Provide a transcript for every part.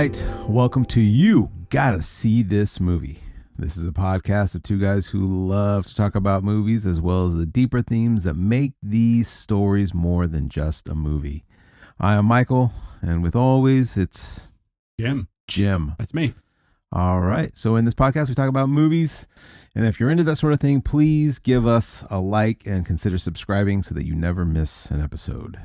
right. Welcome to You Gotta See This Movie. This is a podcast of two guys who love to talk about movies as well as the deeper themes that make these stories more than just a movie. I am Michael, and with always, it's Jim. That's me. All right. So in this podcast, we talk about movies. And if you're into that sort of thing, please give us a like and consider subscribing so that you never miss an episode.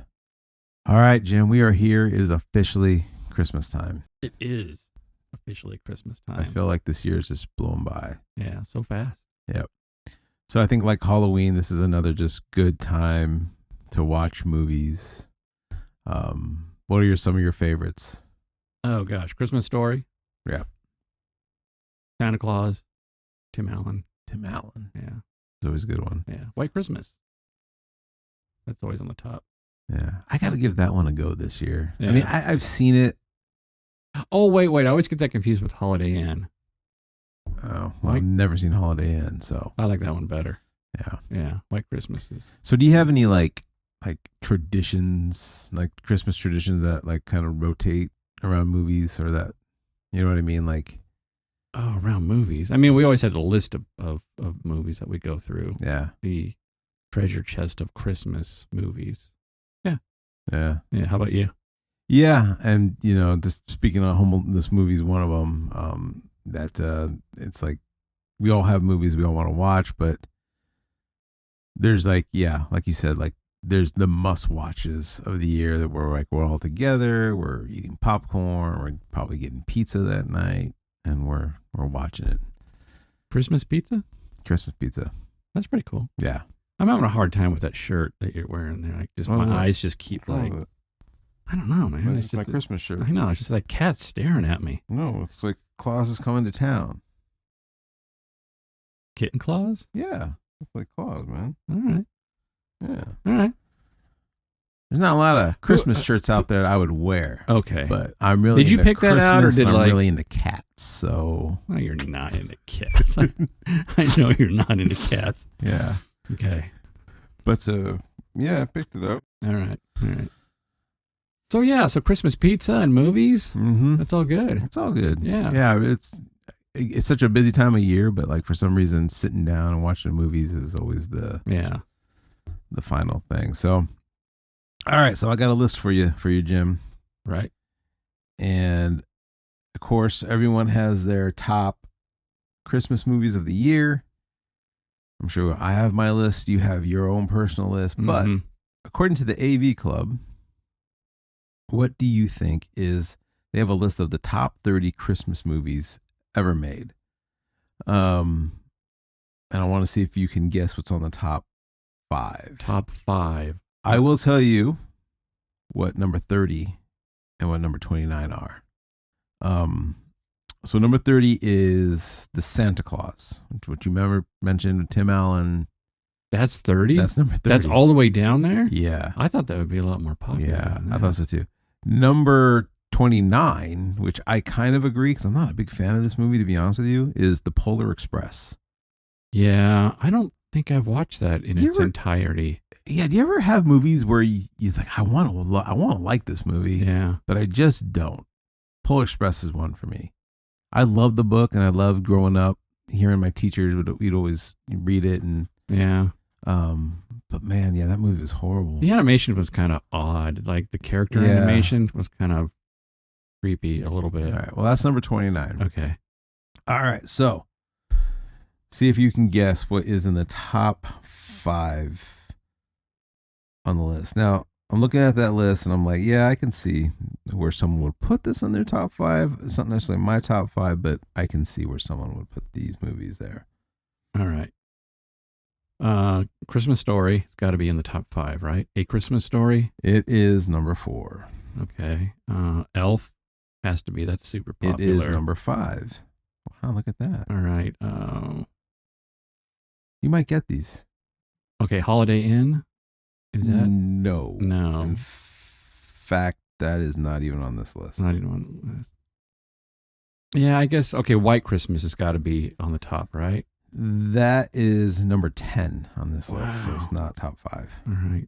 All right, Jim, we are here. It is officially Christmas time. It is officially Christmas time. I feel like this year is just blown by. Yeah, so fast. Yep. So I think like Halloween, this is another just good time to watch movies. What are some of your favorites? Oh gosh, Christmas Story. Yeah. Santa Claus. Tim Allen. Yeah. Yeah. It's always a good one. Yeah. White Christmas. That's always on the top. Yeah. I got to give that one a go this year. Yeah. I mean, I've seen it. Oh, wait. I always get that confused with Holiday Inn. Oh, well, I've never seen Holiday Inn, so. I like that one better. Yeah. Yeah. White Christmas is. So do you have any like traditions, like Christmas traditions that like kind of rotate around movies or that, you know what I mean? Like. Oh, around movies. I mean, we always had a list of movies that we go through. Yeah. The treasure chest of Christmas movies. Yeah. Yeah. Yeah. How about you? Yeah. And, you know, just speaking of this movie is one of them, it's like we all have movies we all want to watch, but there's like, yeah, like you said, like there's the must watches of the year that we're all together. We're eating popcorn. We're probably getting pizza that night. And we're watching it. Christmas pizza? Christmas pizza. That's pretty cool. Yeah. I'm having a hard time with that shirt that you're wearing there. Like, just my eyes just keep like, I don't know, man. It's just my Christmas shirt. I know. It's just like cat staring at me. No, it's like Claus is coming to town. Kitten claws? Yeah. It's like Claus, man. All right. Yeah. All right. There's not a lot of Christmas shirts out there that I would wear. Okay. But I'm really Did you into pick that out, or Christmas, did and I'm like really into cats, so. Well, you're not into cats. I know you're not into cats. Yeah. Okay. But yeah, I picked it up. All right. So Christmas pizza and movies. Mm-hmm. That's all good. It's all good. Yeah. Yeah. It's such a busy time of year, but like for some reason, sitting down and watching movies is always the final thing. So, all right. So I got a list for you, Jim. Right. And of course, everyone has their top Christmas movies of the year. I'm sure I have my list. You have your own personal list. But according to the AV Club, what do you think they have a list of the top 30 Christmas movies ever made. And I want to see if you can guess what's on the top 5. Top 5. I will tell you what number 30 and what number 29 are. So number 30 is The Santa Claus, which you mentioned with Tim Allen. That's 30? That's number 30. That's all the way down there? Yeah. I thought that would be a lot more popular. Yeah, I thought so too. Number 29, which I kind of agree because I'm not a big fan of this movie, to be honest with you, is The Polar Express. Yeah, I don't think I've watched that in its entirety. Yeah, do you ever have movies where you're like, I want to like this movie, but I just don't? Polar Express is one for me. I love the book, and I loved growing up hearing my teachers we'd always read it, and but man, yeah, that movie was horrible. The animation was kind of odd. Like the character animation was kind of creepy a little bit. All right, well, that's number 29. Okay. All right, so see if you can guess what is in the top 5 on the list. Now, I'm looking at that list and I'm like, yeah, I can see where someone would put this in their top 5. It's not necessarily my top 5, but I can see where someone would put these movies there. All right. Christmas Story. It's got to be in the top 5, right? A Christmas Story. It is number 4. Okay. Elf has to be. That's super popular. It is number 5. Wow, look at that. All right. You might get these. Okay, Holiday Inn. Is that? No. No. In fact, that is not even on this list. Not even on the list. Yeah, I guess. Okay, White Christmas has got to be on the top, right? That is number 10 on this list, so it's not top 5. All right.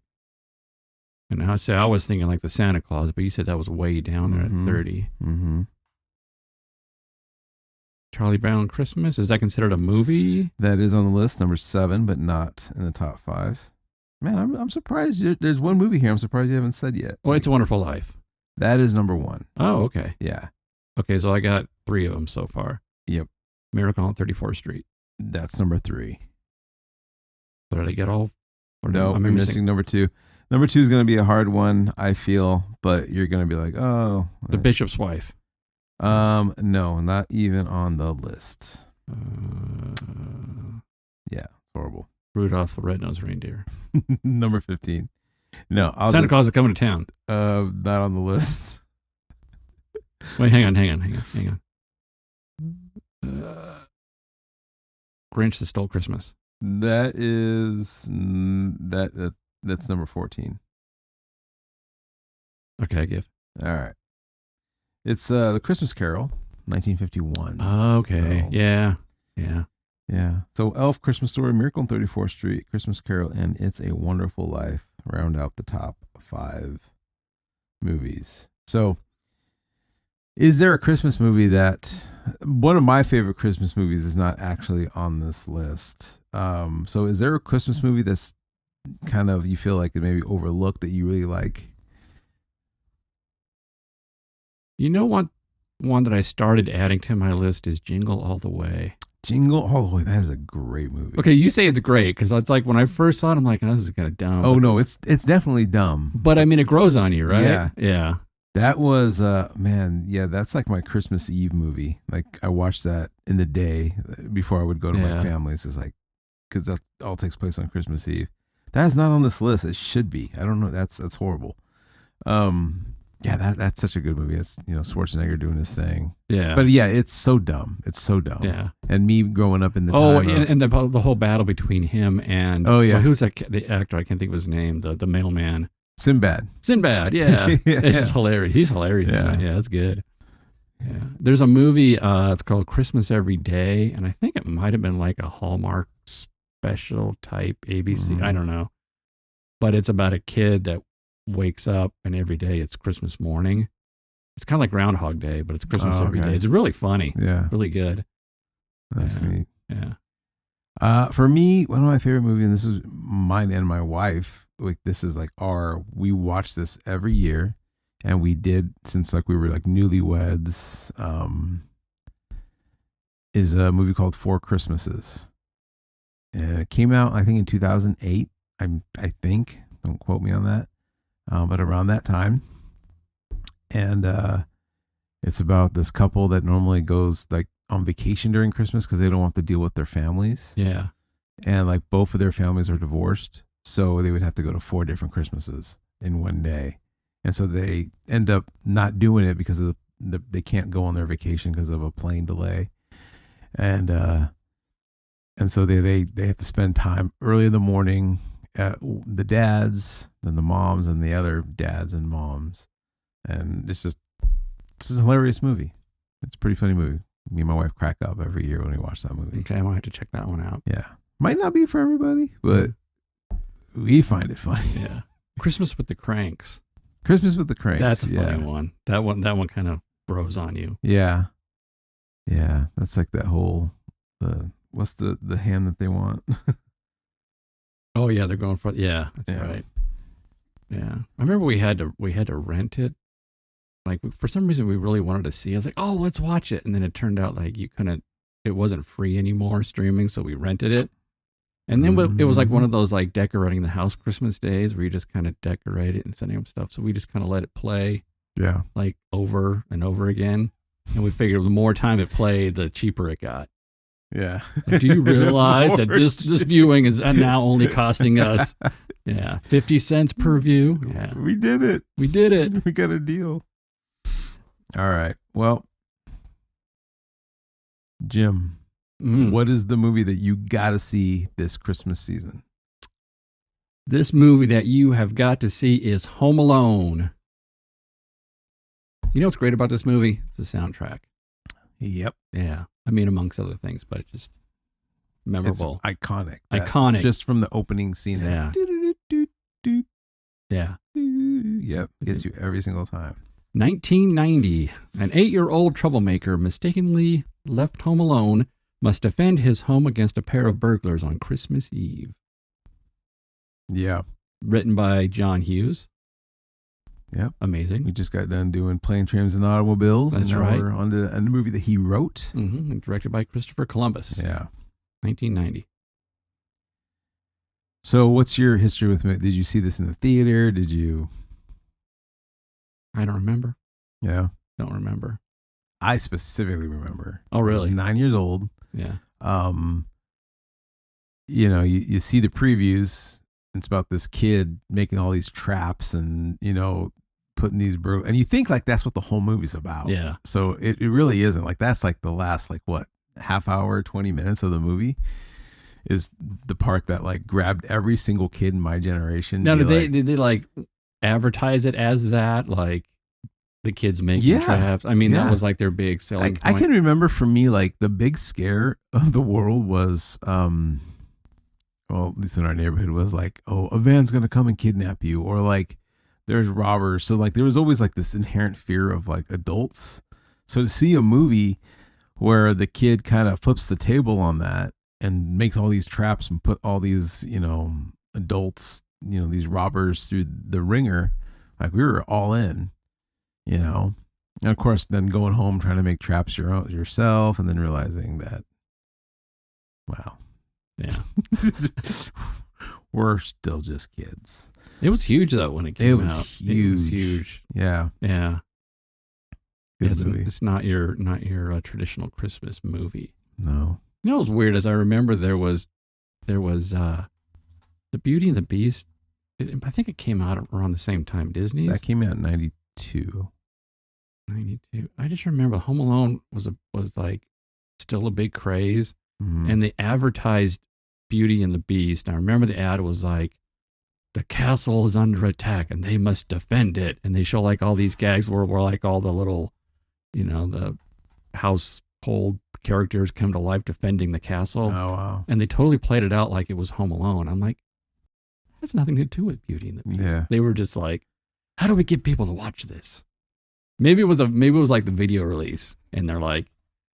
And I was thinking like the Santa Claus, but you said that was way down there at 30. Mm-hmm. Charlie Brown Christmas. Is that considered a movie? That is on the list, number 7, but not in the top 5. Man, I'm surprised. There's one movie here I'm surprised you haven't said yet. Oh, It's a Wonderful Life. That is number 1. Oh, okay. Yeah. Okay, so I got 3 of them so far. Yep. Miracle on 34th Street. That's number 3. So did I get all? No, I'm missing number 2. Number 2 is going to be a hard one, I feel, but you're going to be like, oh. The Bishop's Wife. No, not even on the list. Yeah, horrible. Rudolph the Red-Nosed Reindeer. Number 15. No, Santa Claus is Coming to Town. Not on the list. Wait, hang on. Grinch That Stole Christmas. That is that's number 14. Okay, I give. All right. It's The Christmas Carol, 1951. Okay. So, yeah. Yeah. So Elf, Christmas Story, Miracle on 34th Street, Christmas Carol, and It's a Wonderful Life round out the top 5 movies. So is there a Christmas movie that one of my favorite Christmas movies is not actually on this list? So is there a Christmas movie that's kind of, you feel like it maybe overlooked that you really like? You know what? One that I started adding to my list is Jingle All the Way. Jingle All the Way. That is a great movie. Okay, you say it's great because it's like when I first saw it, I'm like, oh, this is kind of dumb. Oh, no, it's definitely dumb. But I mean, it grows on you, right? Yeah. That was, man, yeah, that's like my Christmas Eve movie. Like I watched that in the day before I would go to my family's. It's like, because that all takes place on Christmas Eve. That's not on this list. It should be. I don't know. That's horrible. Yeah, that's such a good movie. It's, Schwarzenegger doing his thing. Yeah. But yeah, it's so dumb. It's so dumb. Yeah. And me growing up in the time and the whole battle between him and who's that the actor? I can't think of his name. The mailman. Sinbad, yeah. It's hilarious. He's hilarious. Yeah, that's good. Yeah. There's a movie, it's called Christmas Every Day, and I think it might have been like a Hallmark special type ABC. I don't know. But it's about a kid that wakes up and every day it's Christmas morning. It's kind of like Groundhog Day, but it's Christmas every day. It's really funny. Yeah. Really good. That's neat. Yeah. For me, one of my favorite movies, and this is mine and my wife, like this is like we watch this every year, and we did since like we were like newlyweds, is a movie called Four Christmases. And it came out, I think, in 2008. I think, don't quote me on that, but around that time. And it's about this couple that normally goes like on vacation during Christmas because they don't have to deal with their families. Yeah. And like both of their families are divorced. So they would have to go to 4 different Christmases in one day. And so they end up not doing it because of they can't go on their vacation because of a plane delay. And so they have to spend time early in the morning at the dads, then the moms, and the other dads and moms. And this is a hilarious movie. It's a pretty funny movie. Me and my wife crack up every year when we watch that movie. Okay, I might have to check that one out. Yeah. Might not be for everybody, but we find it funny. Yeah. Christmas with the Cranks. Christmas with the Cranks. That's a funny one. That one kind of grows on you. Yeah. Yeah. That's like that whole what's the ham that they want? Oh yeah, they're going for that's right. Yeah. I remember we had to rent it. Like for some reason we really wanted to see it. I was like, oh, let's watch it. And then it turned out like it wasn't free anymore streaming, so we rented it. And then it was like one of those like decorating the house Christmas days where you just kind of decorate it and sending them stuff. So we just kind of let it play. Yeah. Like over and over again. And we figured the more time it played, the cheaper it got. Yeah. Like, do you realize that this viewing is now only costing us 50 cents per view? Yeah. We did it. We did it. We got a deal. All right. Well, Jim, what is the movie that you got to see this Christmas season? This movie that you have got to see is Home Alone. You know what's great about this movie? It's the soundtrack. Yep. Yeah. I mean, amongst other things, but it's just memorable. It's iconic. Iconic. Just from the opening scene. Yeah. Yeah. Yep. Gets you every single time. 1990. An 8-year-old troublemaker mistakenly left home alone, must defend his home against a pair of burglars on Christmas Eve. Yeah. Written by John Hughes. Yep. Amazing. We just got done doing Plane, Trains, and Automobiles. That's and now right. we're on to a movie that he wrote. Mm-hmm. Directed by Christopher Columbus. Yeah. 1990. So what's your history with it? Did you see this in the theater? Did you? I don't remember. Yeah. Don't remember. I specifically remember. Oh, really? I was 9 years old. Yeah. You see the previews. It's about this kid making all these traps and, putting these and you think like that's what the whole movie's about. Yeah. So it really isn't. Like that's like the last half hour, 20 minutes of the movie is the part that like grabbed every single kid in my generation. Now, did they like advertise it as that? Like the kids making traps? I mean, that was like their big selling point. I can remember for me, like the big scare of the world was, well, at least in our neighborhood was like, oh, a van's going to come and kidnap you. Or like there's robbers. So like there was always like this inherent fear of like adults. So to see a movie where the kid kind of flips the table on that and makes all these traps and put all these, adults, these robbers through the ringer, like we were all in, and of course then going home trying to make traps yourself and then realizing that, wow. Yeah. We're still just kids. It was huge though when it came out. Huge. It was huge. Yeah. Yeah. Good movie. It's not your traditional Christmas movie. No. You know what was weird is I remember there was The Beauty and the Beast. I think it came out around the same time Disney's. That came out in 92. 92. I just remember Home Alone was like still a big craze. Mm-hmm. And they advertised Beauty and the Beast. And I remember the ad was like, the castle is under attack and they must defend it. And they show like all these gags where like all the little, the household characters come to life defending the castle. Oh, wow. And they totally played it out like it was Home Alone. I'm like, that's nothing to do with Beauty and the Beast. Yeah. They were just like, how do we get people to watch this? Maybe it was like the video release. And they're like,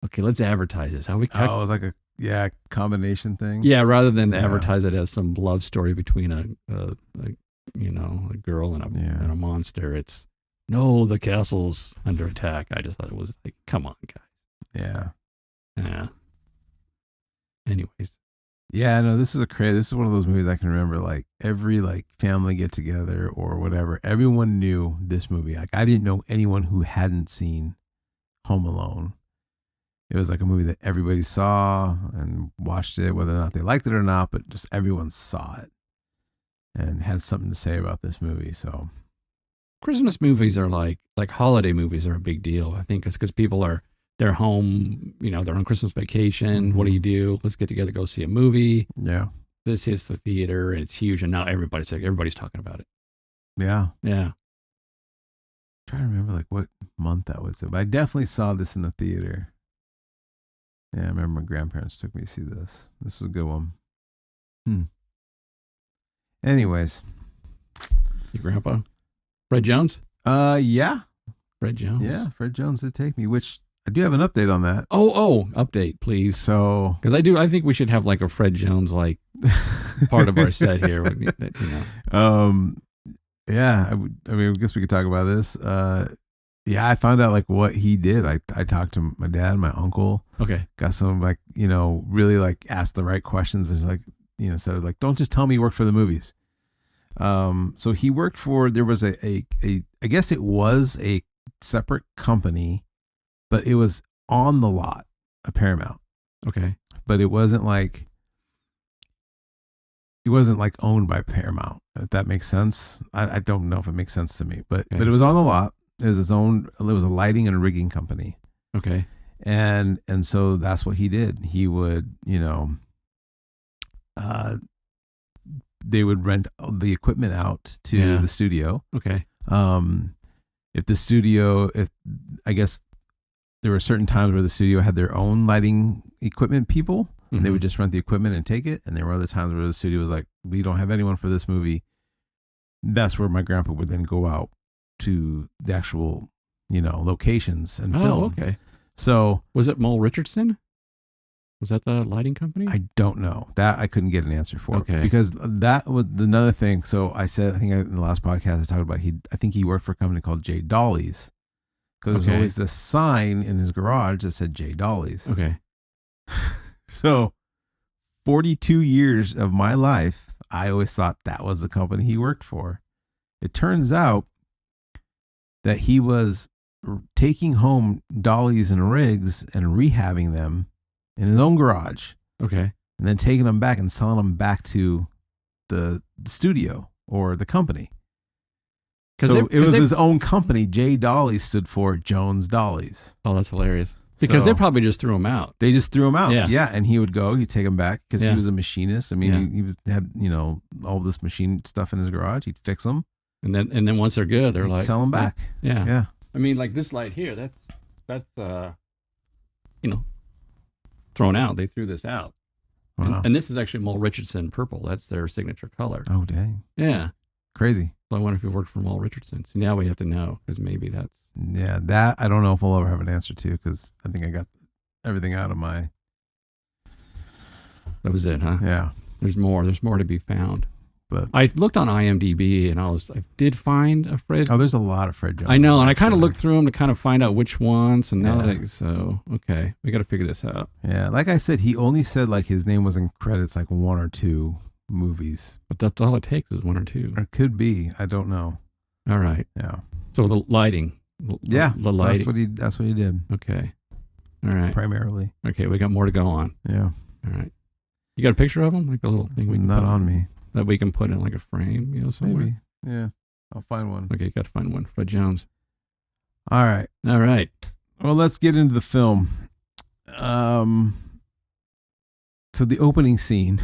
okay, let's advertise this. How we it was like a combination thing. Yeah, rather than advertise it as some love story between a girl and a monster. It's no, the castle's under attack. I just thought it was like, come on, guys. Yeah. Yeah. Anyways. Yeah, no, this is one of those movies I can remember like every like family get together or whatever. Everyone knew this movie. Like I didn't know anyone who hadn't seen Home Alone. It was like a movie that everybody saw and watched it, whether or not they liked it or not, but just everyone saw it and had something to say about this movie. So Christmas movies are like holiday movies are a big deal. I think it's because they're home, they're on Christmas vacation. Mm-hmm. What do? Let's get together, go see a movie. Yeah. This hits the theater and it's huge. And now everybody's talking about it. Yeah. Yeah. I'm trying to remember like what month that was. But I definitely saw this in the theater. Yeah, I remember my grandparents took me to see this. This was a good one. Anyways. Your grandpa? Fred Jones? Yeah. Fred Jones. Yeah, Fred Jones did take me, which I do have an update on that. Oh, update, please. So, because I think we should have like a Fred Jones like part of our set here. Yeah, I guess we could talk about this. Yeah, I found out like what he did. I talked to my dad, my uncle. Okay. Got some like, really like asked the right questions. It's like, instead of like, don't just tell me you work for the movies. So he worked there was I guess it was a separate company, but it was on the lot of Paramount. Okay. But it wasn't like owned by Paramount, if that makes sense. I don't know if it makes sense to me, but it was on the lot. It was it was a lighting and rigging company. Okay. And so that's what he did. He would, they would rent the equipment out to the studio. Okay. If I guess there were certain times where the studio had their own lighting equipment people, mm-hmm. and they would just rent the equipment and take it. And there were other times where the studio was like, we don't have anyone for this movie. That's where my grandpa would then go out to the actual, locations and film. Okay. So was it Mole Richardson? Was that the lighting company? I don't know. That I couldn't get an answer for. Okay. Because that was another thing. So I said, I think in the last podcast I talked about I think he worked for a company called J. Dolly's. Because there was always this sign in his garage that said J. Dolly's. Okay. So 42 years of my life, I always thought that was the company he worked for. It turns out that he was taking home dollies and rigs and rehabbing them in his own garage. Okay. And then taking them back and selling them back to the studio or the company. So it was his own company. J. Dolly stood for Jones Dollies. Oh, that's hilarious. Because they probably just threw him out. They just threw him out. Yeah. Yeah. And he would go, he'd take them back because he was a machinist. I mean, he had, all this machine stuff in his garage. He'd fix them. And then once they're good, they're like, sell them back. Yeah. Yeah. I mean, like this light here, that's thrown out. They threw this out. Wow. And this is actually Mole Richardson purple. That's their signature color. Oh, dang. Yeah. Crazy. So I wonder if he worked for Mole Richardson. So now we have to know, because maybe that's... Yeah, that I don't know if we'll ever have an answer to, because I think I got everything out of my... That was it, huh? Yeah. There's more to be found. But I looked on IMDb and I did find a Fred. Oh, there's a lot of Fred Jones. I know, and I kind of looked through them to kind of find out which ones. And now, Yeah. okay, we got to figure this out. Yeah, like I said, he only said like his name was in credits like one or two movies. But that's all it takes is one or two. Or it could be. I don't know. All right. Yeah. So the lighting. Yeah. The lighting. That's what he did. Okay. All right. Primarily. Okay, we got more to go on. Yeah. All right. You got a picture of him, like a little thing we can Not put on me. that we can put in like a frame, somewhere. Maybe. Yeah. I'll find one. Okay, got to find one. Fred Jones. All right. All right. Well, let's get into the film. So the opening scene,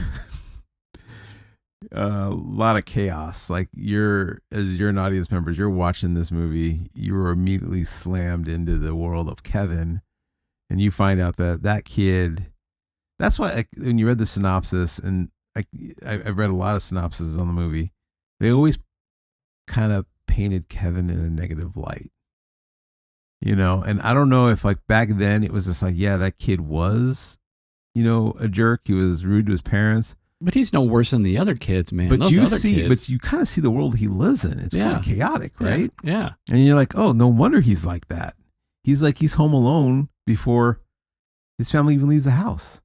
a lot of chaos. Like as you're an audience member, you're watching this movie, you were immediately slammed into the world of Kevin, and you find out that kid. That's why when you read the synopsis, and I've read a lot of synopses on the movie, they always kind of painted Kevin in a negative light. And I don't know if like back then it was just like, yeah, that kid was, a jerk. He was rude to his parents. But he's no worse than the other kids, man. But Those you kind of see the world he lives in. It's kind of chaotic, right? Yeah. And you're like, oh, no wonder he's like that. He's home alone before his family even leaves the house.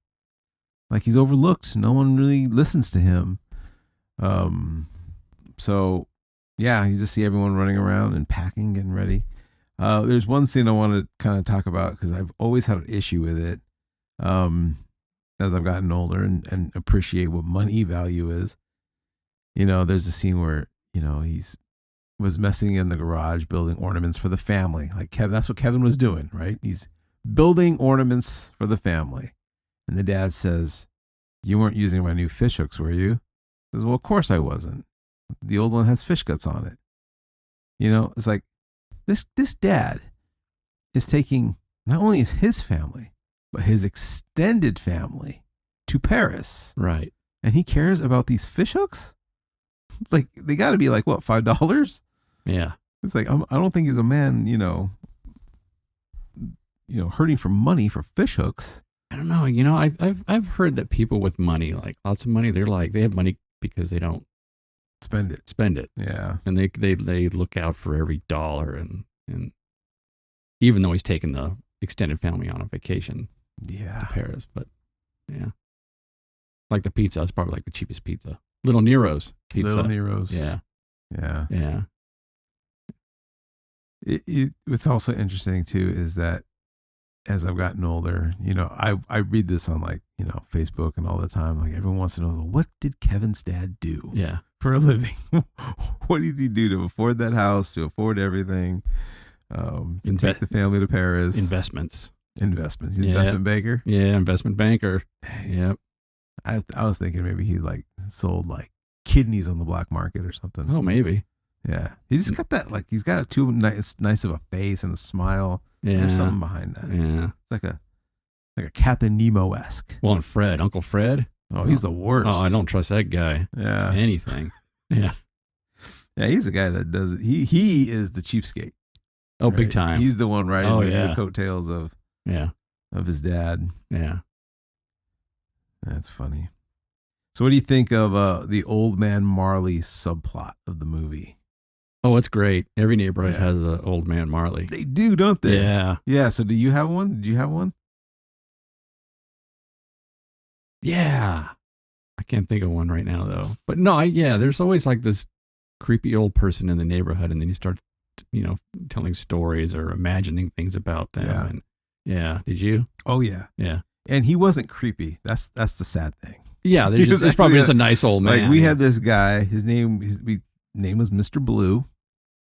Like he's overlooked. No one really listens to him. So yeah, you just see everyone running around and packing, getting ready. There's one scene I want to kind of talk about because I've always had an issue with it. As I've gotten older and appreciate what money value is. There's a scene where, he's was messing in the garage, building ornaments for the family. Like Kevin, that's what Kevin was doing, right? He's building ornaments for the family. And the dad says, "You weren't using my new fish hooks, were you?" He says, "Well, of course I wasn't. The old one has fish guts on it." It's like this dad is taking not only his family, but his extended family to Paris. Right. And he cares about these fish hooks? Like, they got to be like, what, $5? Yeah. It's like, I don't think he's a man, hurting for money for fish hooks. I don't know. I've heard that people with money, like lots of money, they're like, they have money because they don't spend it. Yeah. And they look out for every dollar. And even though he's taking the extended family on a vacation. Yeah. To Paris, but yeah. Like the pizza, it's probably like the cheapest pizza. Little Nero's pizza. Little Nero's. Yeah. Yeah. Yeah. What's also interesting too is that as I've gotten older, I read this on like, Facebook and all the time. Like everyone wants to know, what did Kevin's dad do? Yeah. For a living? What did he do to afford that house, to afford everything? To take the family to Paris? Investments. He's an investment banker. Yeah, investment banker. Yep. I was thinking maybe he like sold like kidneys on the black market or something. Oh, maybe. Yeah, he's just got that like he's got too nice of a face and a smile. Yeah, there's something behind that. Yeah, it's like a Captain Nemo-esque. Well, and Uncle Fred. Oh, he's the worst. Oh, I don't trust that guy. Yeah, anything. Yeah, yeah, he's the guy that does it. He is the cheapskate. Oh, right? Big time. He's the one riding the coattails of Yeah. of his dad. Yeah. That's funny. So, what do you think of the Old Man Marley subplot of the movie? Oh, it's great. Every neighborhood has an Old Man Marley. They do, don't they? Yeah. Yeah. So, do you have one? Did you have one? Yeah. I can't think of one right now though. But no, there's always like this creepy old person in the neighborhood, and then you start, telling stories or imagining things about them. Yeah. And yeah. Did you? Oh yeah. Yeah. And he wasn't creepy. That's the sad thing. Yeah. There's probably just a nice old man. Like we had this guy. His name was Mr. Blue.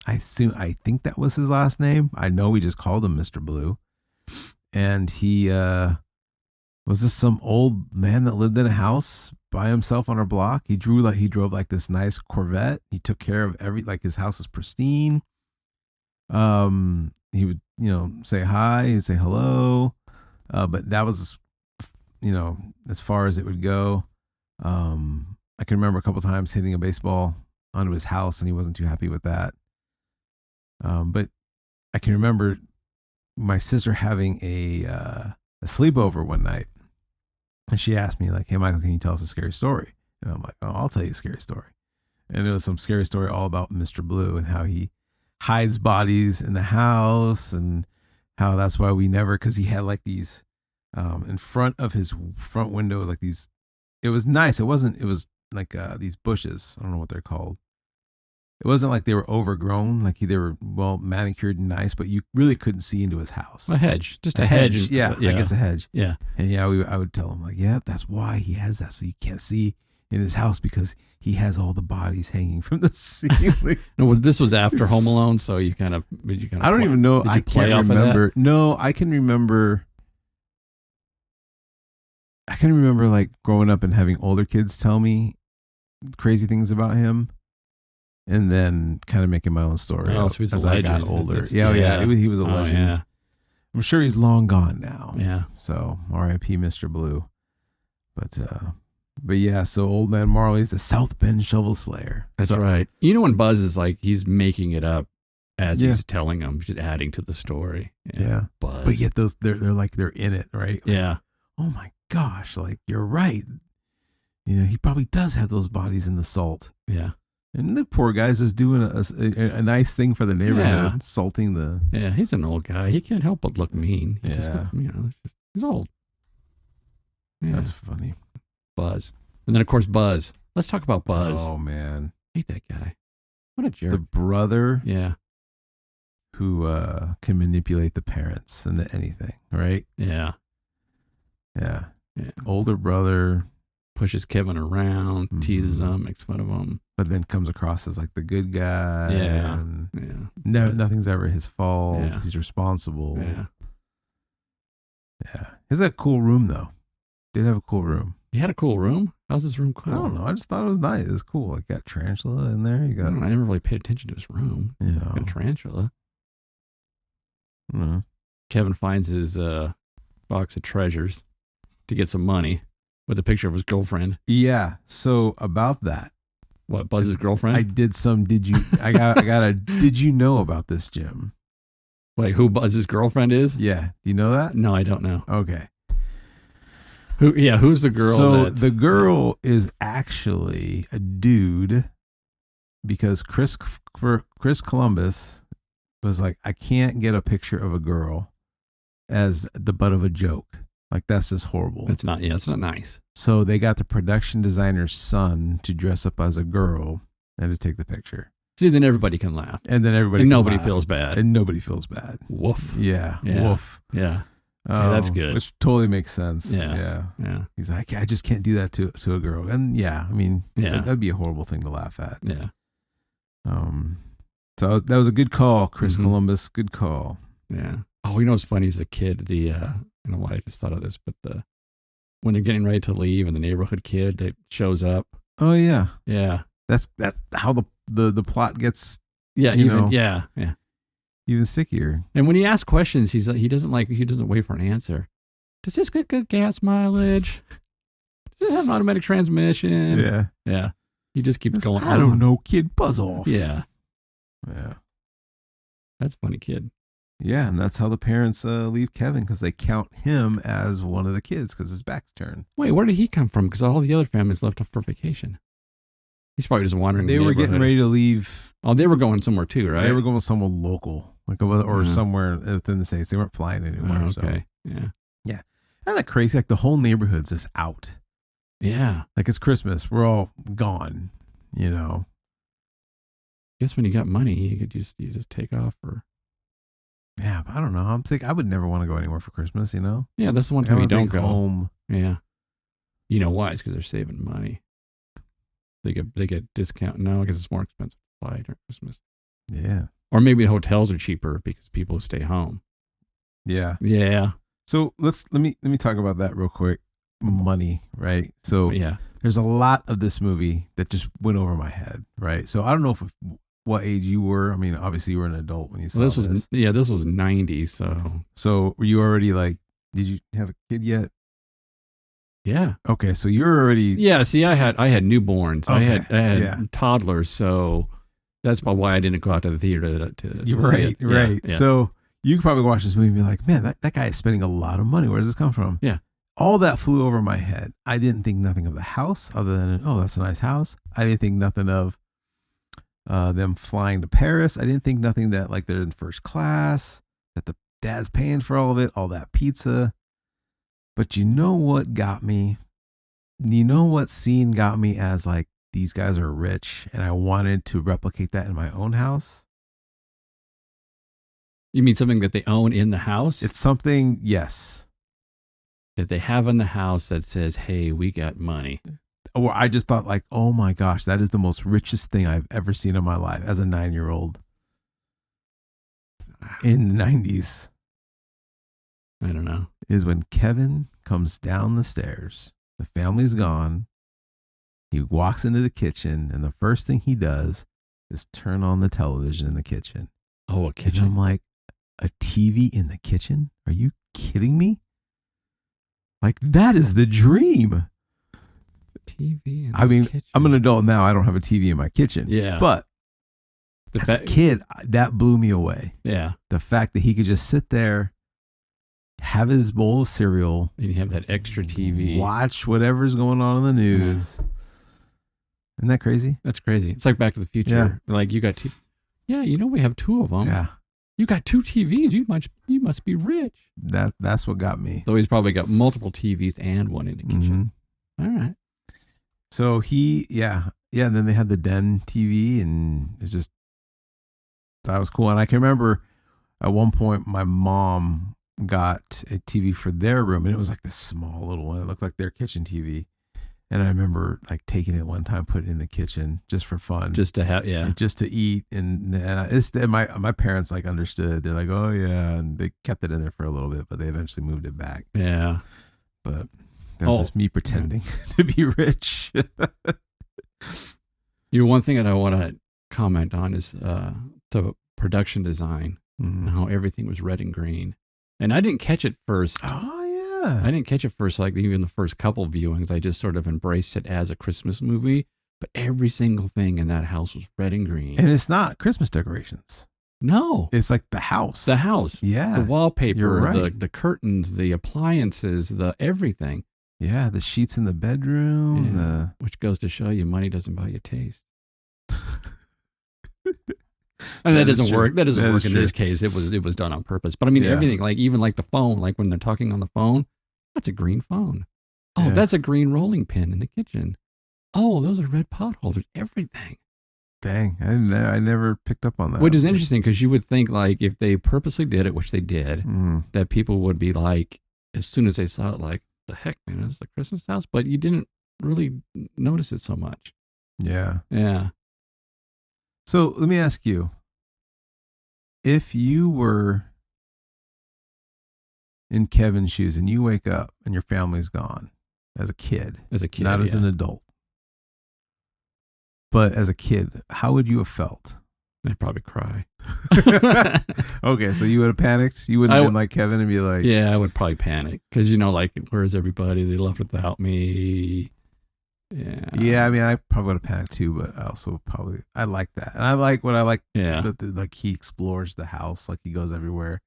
I think that was his last name. I know we just called him Mr. Blue. And he was just some old man that lived in a house by himself on our block. He drove like this nice Corvette. He took care of his house was pristine. He would, say hi, he'd say hello. But that was, as far as it would go. I can remember a couple times hitting a baseball onto his house, and he wasn't too happy with that. But I can remember my sister having a sleepover one night, and she asked me like, "Hey, Michael, can you tell us a scary story?" And I'm like, "Oh, I'll tell you a scary story." And it was some scary story all about Mr. Blue and how he hides bodies in the house, and how that's why we never, because he had like these in front of his front window, like these. It was nice. It was like these bushes. I don't know what they're called. It wasn't like they were overgrown, like they were well manicured and nice, but you really couldn't see into his house. A hedge, just a hedge. Yeah, I guess a hedge. Yeah. And I would tell him like, yeah, that's why he has that, so you can't see in his house, because he has all the bodies hanging from the ceiling. No, this was after Home Alone, so you kind of. I don't even know. I can't remember. No, I can remember. I can remember like growing up and having older kids tell me crazy things about him, and then kind of making my own story so he's as a legend. I got older. He was a legend. Yeah. I'm sure he's long gone now. Yeah. So R.I.P. Mr. Blue. But yeah, so Old Man Marley's the South Bend Shovel Slayer. That's right. When Buzz is like, he's making it up as he's telling them, just adding to the story. Yeah. Buzz. But yet they're like they're in it, right? Like, yeah. Oh my gosh, like you're right. He probably does have those bodies in the salt. Yeah. And the poor guy's just doing a nice thing for the neighborhood, salting the. Yeah, he's an old guy. He can't help but look mean. He's old. Yeah. That's funny. Buzz. And then, of course, Buzz. Let's talk about Buzz. Oh, man. I hate that guy. What a jerk. The brother. Yeah. Who can manipulate the parents into anything, right? Yeah. Yeah. Older brother. Pushes Kevin around, teases him, makes fun of him. But then comes across as like the good guy. Yeah. And nothing's ever his fault. Yeah. He's responsible. Yeah. Yeah. He has a cool room, though. Did have a cool room. He had a cool room? How's his room cool? I don't know. I just thought it was nice. It was cool. Like, got tarantula in there. You got. I never really paid attention to his room. Got a tarantula. Mm-hmm. Kevin finds his box of treasures to get some money with a picture of his girlfriend. Yeah. So about that. What, Buzz's girlfriend? I did some. I got a. Did you know about this, Jim? Wait, who Buzz's girlfriend is? Yeah. Do you know that? No, I don't know. Okay. Who's the girl? So the girl is actually a dude, because Chris Columbus was like, I can't get a picture of a girl as the butt of a joke. Like, that's just horrible. It's not nice. So they got the production designer's son to dress up as a girl and to take the picture. See, then everybody can laugh. And then nobody feels bad. And nobody feels bad. Woof. Yeah. Woof. Yeah. That's good. Which totally makes sense. Yeah. He's like, I just can't do that to a girl. And that'd be a horrible thing to laugh at. Yeah. So that was a good call, Chris Columbus. Good call. Yeah. Oh, what's funny as a kid, I don't know why I just thought of this, but when they're getting ready to leave and the neighborhood kid that shows up. Oh yeah. Yeah. That's how the plot gets. Yeah. Yeah. Even stickier. And when he asks questions, he doesn't wait for an answer. Does this get good gas mileage? Does this have an automatic transmission? Yeah. Yeah. He just keeps going. I don't know, kid. Buzz off. Yeah. Yeah. That's a funny kid. Yeah, and that's how the parents leave Kevin, because they count him as one of the kids because his back's turned. Wait, where did he come from? Because all the other families left for vacation. He's probably just wandering. They were getting ready to leave. Oh, they were going somewhere too, right? They were going somewhere local, or somewhere within the States. They weren't flying anywhere. Okay, so. Yeah. Isn't that crazy? Like the whole neighborhood's just out. Yeah. Like it's Christmas. We're all gone, you know. Guess when you got money, you just take off or. Yeah, but I don't know. I'm thinking I would never want to go anywhere for Christmas, you know? Yeah, that's the one time you don't go home. Yeah. You know why? It's because they're saving money. They get discount now because it's more expensive to fly during Christmas. Yeah. Or maybe hotels are cheaper because people stay home. Yeah. Yeah. So let me talk about that real quick. Money, right? So yeah, there's a lot of this movie that just went over my head, right? So I don't know what age you were. I mean, obviously you were an adult when you saw this. This was 90, So were you already like, did you have a kid yet? Yeah. Okay, so you're already. Yeah. See, I had newborns. Okay. I had toddlers, so that's probably why I didn't go out to the theater to You're right. see it. Right. Yeah. So you could probably watch this movie and be like, man, that guy is spending a lot of money. Where does this come from? Yeah. All that flew over my head. I didn't think nothing of the house other than, oh, that's a nice house. I didn't think nothing of them flying to Paris. I didn't think nothing that like they're in first class, that the dad's paying for all of it, all that pizza. But you know what got me? You know what scene got me as like, these guys are rich and I wanted to replicate that in my own house? You mean something that they own in the house? It's something, yes. That they have in the house that says, hey, we got money. Or I just thought like, oh my gosh, that is the most richest thing I've ever seen in my life as a 9-year-old in the 90s. I don't know. Is when Kevin comes down the stairs. The family's gone. He walks into the kitchen and the first thing he does is turn on the television in the kitchen. Oh, a kitchen. And I'm like, a TV in the kitchen? Are you kidding me? Like, that is the dream. TV in I mean, kitchen. I'm an adult now. I don't have a TV in my kitchen. Yeah. But as a kid, that blew me away. Yeah. The fact that he could just sit there, have his bowl of cereal. And you have that extra TV. Watch whatever's going on in the news. Yeah. Isn't that crazy? That's crazy. It's like Back to the Future. Yeah. Like you got Yeah, you know we have 2 of them. Yeah. You got 2 TVs. You must be rich. That's what got me. So he's probably got multiple TVs and one in the kitchen. Mm-hmm. All right. So and then they had the den TV, and it's just, that was cool. And I can remember at one point my mom got a TV for their room, and it was like this small little one. It looked like their kitchen TV. And I remember like taking it one time, putting it in the kitchen just for fun, just to have, just to eat. And my parents like understood. They're like, oh yeah, and they kept it in there for a little bit, but they eventually moved it back. Yeah, but that's just me pretending to be rich. One thing that I want to comment on is the production design, and how everything was red and green, and I didn't catch it first. Oh. I didn't catch it first, like even the first couple viewings. I just sort of embraced it as a Christmas movie, but every single thing in that house was red and green. And it's not Christmas decorations. No. It's like the house. The house. Yeah. The wallpaper, You're right. the curtains, the appliances, the everything. Yeah, the sheets in the bedroom. Which goes to show you money doesn't buy you taste. And that doesn't work. That doesn't work in this case. It was done on purpose. But I mean, everything, like even like the phone, like when they're talking on the phone, that's a green phone. Oh, that's a green rolling pin in the kitchen. Oh, those are red pot holders. Everything. Dang, I never picked up on that. Which is interesting because you would think like if they purposely did it, which they did, that people would be like, as soon as they saw it, like, the heck, man, it's the Christmas house. But you didn't really notice it so much. Yeah. Yeah. So let me ask you, if you were in Kevin's shoes and you wake up and your family's gone as a kid, not as an adult, but as a kid, how would you have felt? I'd probably cry. Okay, so you would have panicked? You wouldn't have been like Kevin and be like... Yeah, I would probably panic because, like, where's everybody? They left without me. Yeah. Yeah, I mean, I probably would have panicked too, but I also I like that. And I like what I like. Yeah. Like he explores the house, like he goes everywhere.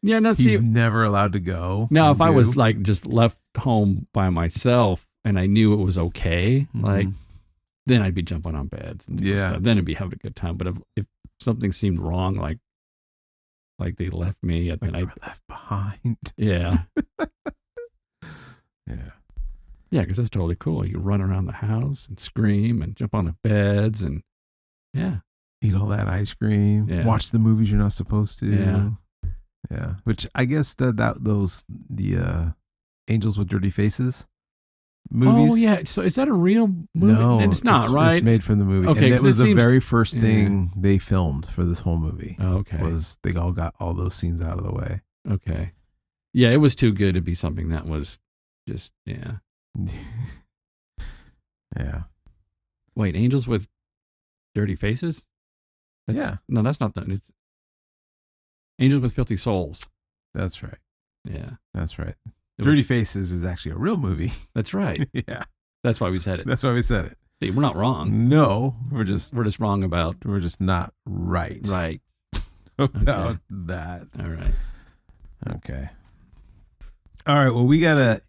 Yeah, no, he's see, never allowed to go. now if I was do. like just left home by myself and I knew it was okay, like Mhm. then I'd be jumping on beds and doing Yeah. stuff. Then it'd be having a good time. But if something seemed wrong, like they left me, and Like then you were left behind. yeah, Yeah. yeah, because that's totally cool. You run around the house and scream and jump on the beds and yeah, Eat all that ice cream. Yeah. Watch the movies you're not supposed to. Yeah. Yeah. Which I guess the Angels with Dirty Faces movies. Oh yeah, so is that a real movie? No, And it's not, right? It's made from the movie. Okay, and that 'cause was it the seems- very first yeah. thing they filmed for this whole movie. Oh, okay. Was they all got all those scenes out of the way. Okay. Yeah, it was too good to be something that was just yeah. Yeah. Wait, Angels with Dirty Faces? Yeah. No, that's not that. It's Angels with Filthy Souls. That's right. Yeah. That's right. It Dirty Faces is actually a real movie. That's right. Yeah. That's why we said it. That's why we said it. See, we're not wrong. No, we're just We're just wrong about not right. right. About that. All right. Okay. All right. Well, we gotta,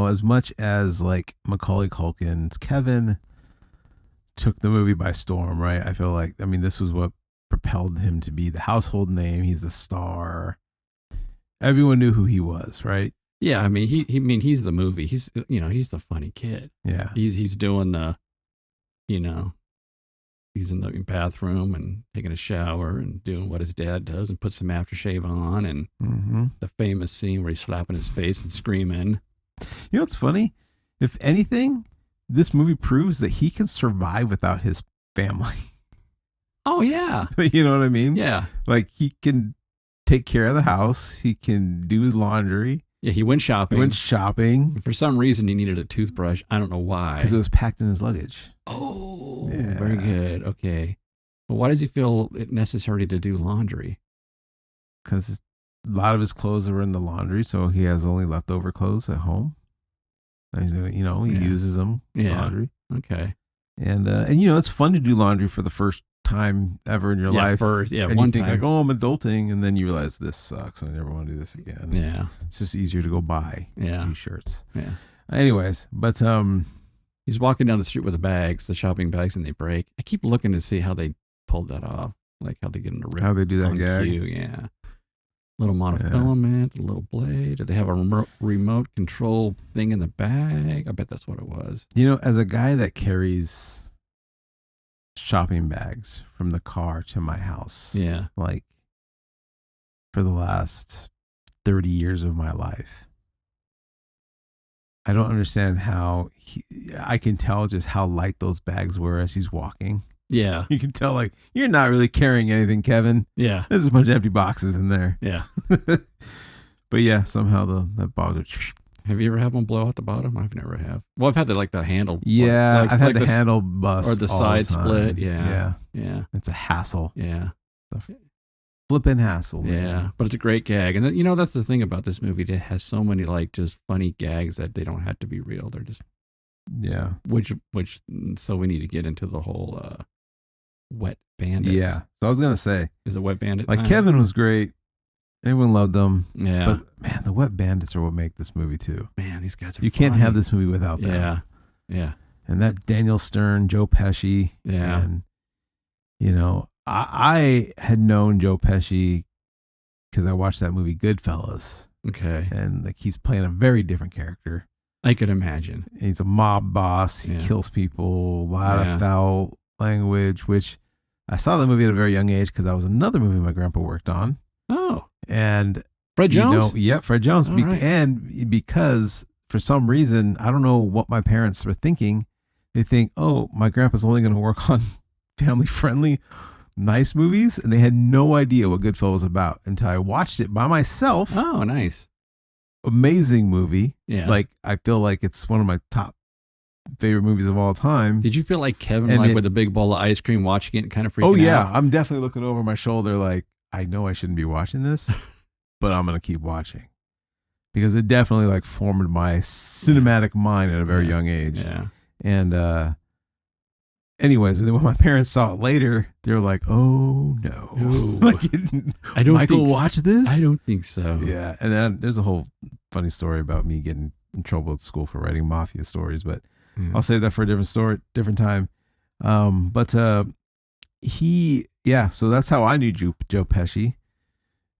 as much as like Macaulay Culkin's Kevin took the movie by storm, right? I feel like, this was what propelled him to be the household name. He's the star. Everyone knew who he was, right? Yeah, I mean he's the movie. He's he's the funny kid. Yeah. He's doing the he's in the bathroom and taking a shower and doing what his dad does and puts some aftershave on and Mm-hmm. the famous scene where he's slapping his face and screaming. You know what's funny? If anything, this movie proves that he can survive without his family. Oh yeah. You know what I mean? Yeah. Like he can take care of the house. He can do his laundry. Yeah, he went shopping. He went shopping For some reason he needed a toothbrush. I don't know why. because it was packed in his luggage. Oh, Yeah. very good. Okay. But why does he feel it necessary to do laundry? Because a lot of his clothes are in the laundry, so he has only leftover clothes at home. And he's gonna, he Yeah. uses them Yeah. laundry. Okay. And it's fun to do laundry for the first time ever in your life. First, and one you think time. like, oh, I'm adulting, and then you realize this sucks. I never want to do this again. Yeah. It's just easier to go buy Yeah. new shirts. Yeah. Anyways, but He's walking down the street with the bags, the shopping bags, and they break. I keep looking to see how they pulled that off, like how they get in a rip how they do that on gag? cue. Yeah. Little monofilament, a little blade. Did they have a remote control thing in the bag? I bet that's what it was. As a guy that carries shopping bags from the car to my house, Yeah. like for the last 30 years of my life, I don't understand how I can tell just how light those bags were as he's walking. Yeah. You can tell, like, you're not really carrying anything, Kevin. Yeah. There's a bunch of empty boxes in there. Yeah. But yeah, somehow that bottom. Have you ever had one blow out the bottom? I've never have. Well, I've had the handle. Yeah, like- I've had like the this- handle bust or the all side time. split. Yeah. Yeah, Yeah. it's a hassle. Yeah. Flipping hassle. Man. Yeah. But it's a great gag. And then, that's the thing about this movie. It has so many like just funny gags that they don't have to be real. They're just Yeah. which so we need to get into the whole wet bandits. Yeah. So I was gonna say, Is it wet bandit? like, time? Kevin was great. Everyone loved him. Yeah. But man, the Wet Bandits are what make this movie too. Man, these guys are You can't have funny. this movie without them. Yeah. Yeah. And that Daniel Stern, Joe Pesci. Yeah. And I had known Joe Pesci because I watched that movie Goodfellas, Okay. and like he's playing a very different character. I could imagine. He's a mob boss. He Yeah. kills people. A lot Yeah. of foul language, which I saw that movie at a very young age because that was another movie my grandpa worked on. Oh. And Fred Jones? Fred Jones. All right. And because for some reason, I don't know what my parents were thinking. They think, oh, my grandpa's only going to work on family friendly, nice movies. And they had no idea what Goodfellas was about until I watched it by myself. Oh, nice. Amazing movie. Yeah. Like, I feel like it's one of my top favorite movies of all time. Did you feel like Kevin, And like with a big bowl of ice cream, watching it and kind of freaking Oh, yeah. out? I'm definitely looking over my shoulder like, I know I shouldn't be watching this, but I'm going to keep watching. Because it definitely like formed my cinematic mind at a very Yeah. young age. Yeah. And anyways, when my parents saw it later, they were like, "Oh no, like, I don't Michael think watch this." I don't think so. Yeah, and then there's a whole funny story about me getting in trouble at school for writing mafia stories, but I'll save that for a different story, different time. But so that's how I knew Joe Pesci.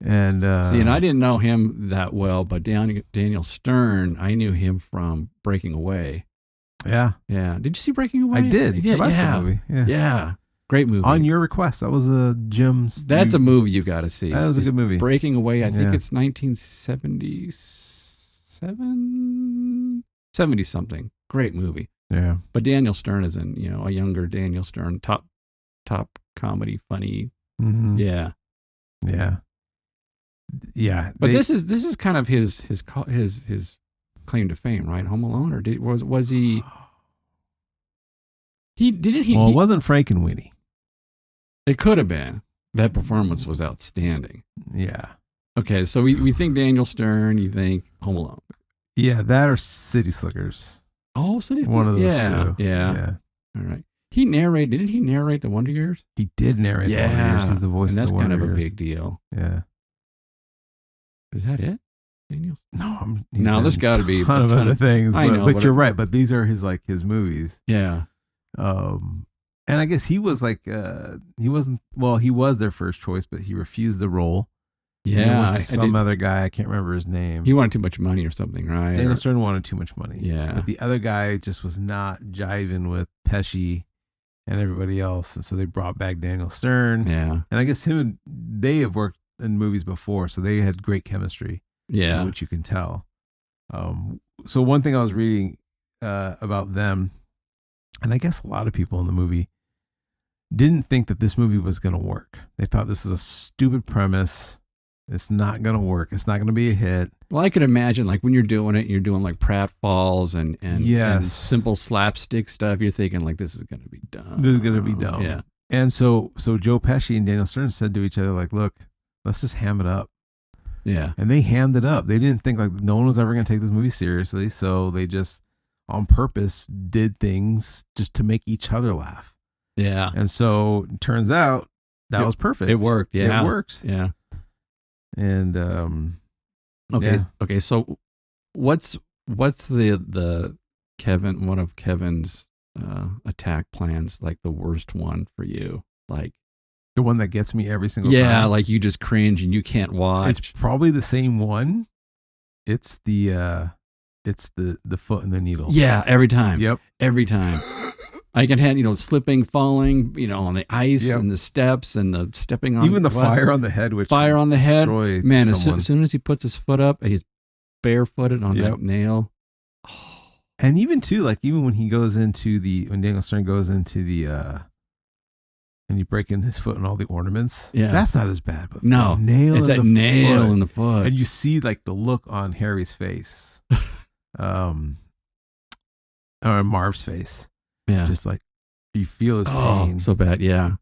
And see, and I didn't know him that well, but Daniel Stern, I knew him from Breaking Away. Yeah. Did you see Breaking Away? I did. Yeah, the basketball movie. Yeah. Great movie. On your request, that was a Jim's. That's a movie you got to see. That was a good movie. Breaking Away. I think it's 1977, 70 something. Great movie. Yeah. But Daniel Stern is in, a younger Daniel Stern, top comedy, funny. Mm-hmm. Yeah. Yeah. Yeah. But this is kind of his claim to fame, right? Home Alone, or was he? Well, it wasn't Frankenweenie. It could have been. That performance was outstanding. Yeah. Okay, so we think Daniel Stern. You think Home Alone? Yeah, that or City Slickers. Oh, City Slickers. One of those two. Yeah. All right. Didn't he narrate the Wonder Years? He did narrate the Wonder Years. He's the voice and of the Wonder Years. That's kind of a Years. big deal. Yeah. Is that it, Daniel? No, there's got to be a ton of other things. I know, but you're right. But these are his movies. Yeah. And I guess he was he was their first choice, but he refused the role. Yeah. Some other guy, I can't remember his name. He wanted too much money or something, right? Daniel Stern wanted too much money. Yeah. But the other guy just was not jiving with Pesci and everybody else. And so they brought back Daniel Stern. Yeah. And I guess they have worked in movies before, so they had great chemistry. Yeah. Which you can tell. So one thing I was reading about them, and I guess a lot of people in the movie didn't think that this movie was going to work. They thought this was a stupid premise. It's not going to work. It's not going to be a hit. Well, I could imagine, like, when you're doing it, you're doing like pratfalls and simple slapstick stuff. You're thinking, like, this is going to be dumb. This is going to be dumb. Yeah. And so Joe Pesci and Daniel Stern said to each other, like, look, let's just ham it up. Yeah. And they hammed it up. They didn't think, like, no one was ever going to take this movie seriously. So they just, on purpose, did things just to make each other laugh. Yeah. And so it turns out that was perfect. It worked. Yeah. It worked. Yeah. And okay. Yeah. Okay. So what's the Kevin, one of Kevin's attack plans, like the worst one for you? Like the one that gets me every single time? Yeah, like you just cringe and you can't watch. It's probably the same one. It's the foot in the needle. Yeah, every time. Yep. Every time. I can have, slipping, falling, on the ice and the steps and the stepping on. Even the fire on the head, which fire on the head. Man, as soon as he puts his foot up and he's barefooted on that nail. Oh. And even too, like even when he goes into when Daniel Stern goes into and you break in his foot and all the ornaments. Yeah. That's not as bad. But no. It's that nail in the foot. And you see like the look on Harry's face. Or Marv's face. Yeah. Just like you feel his pain. So bad. Yeah.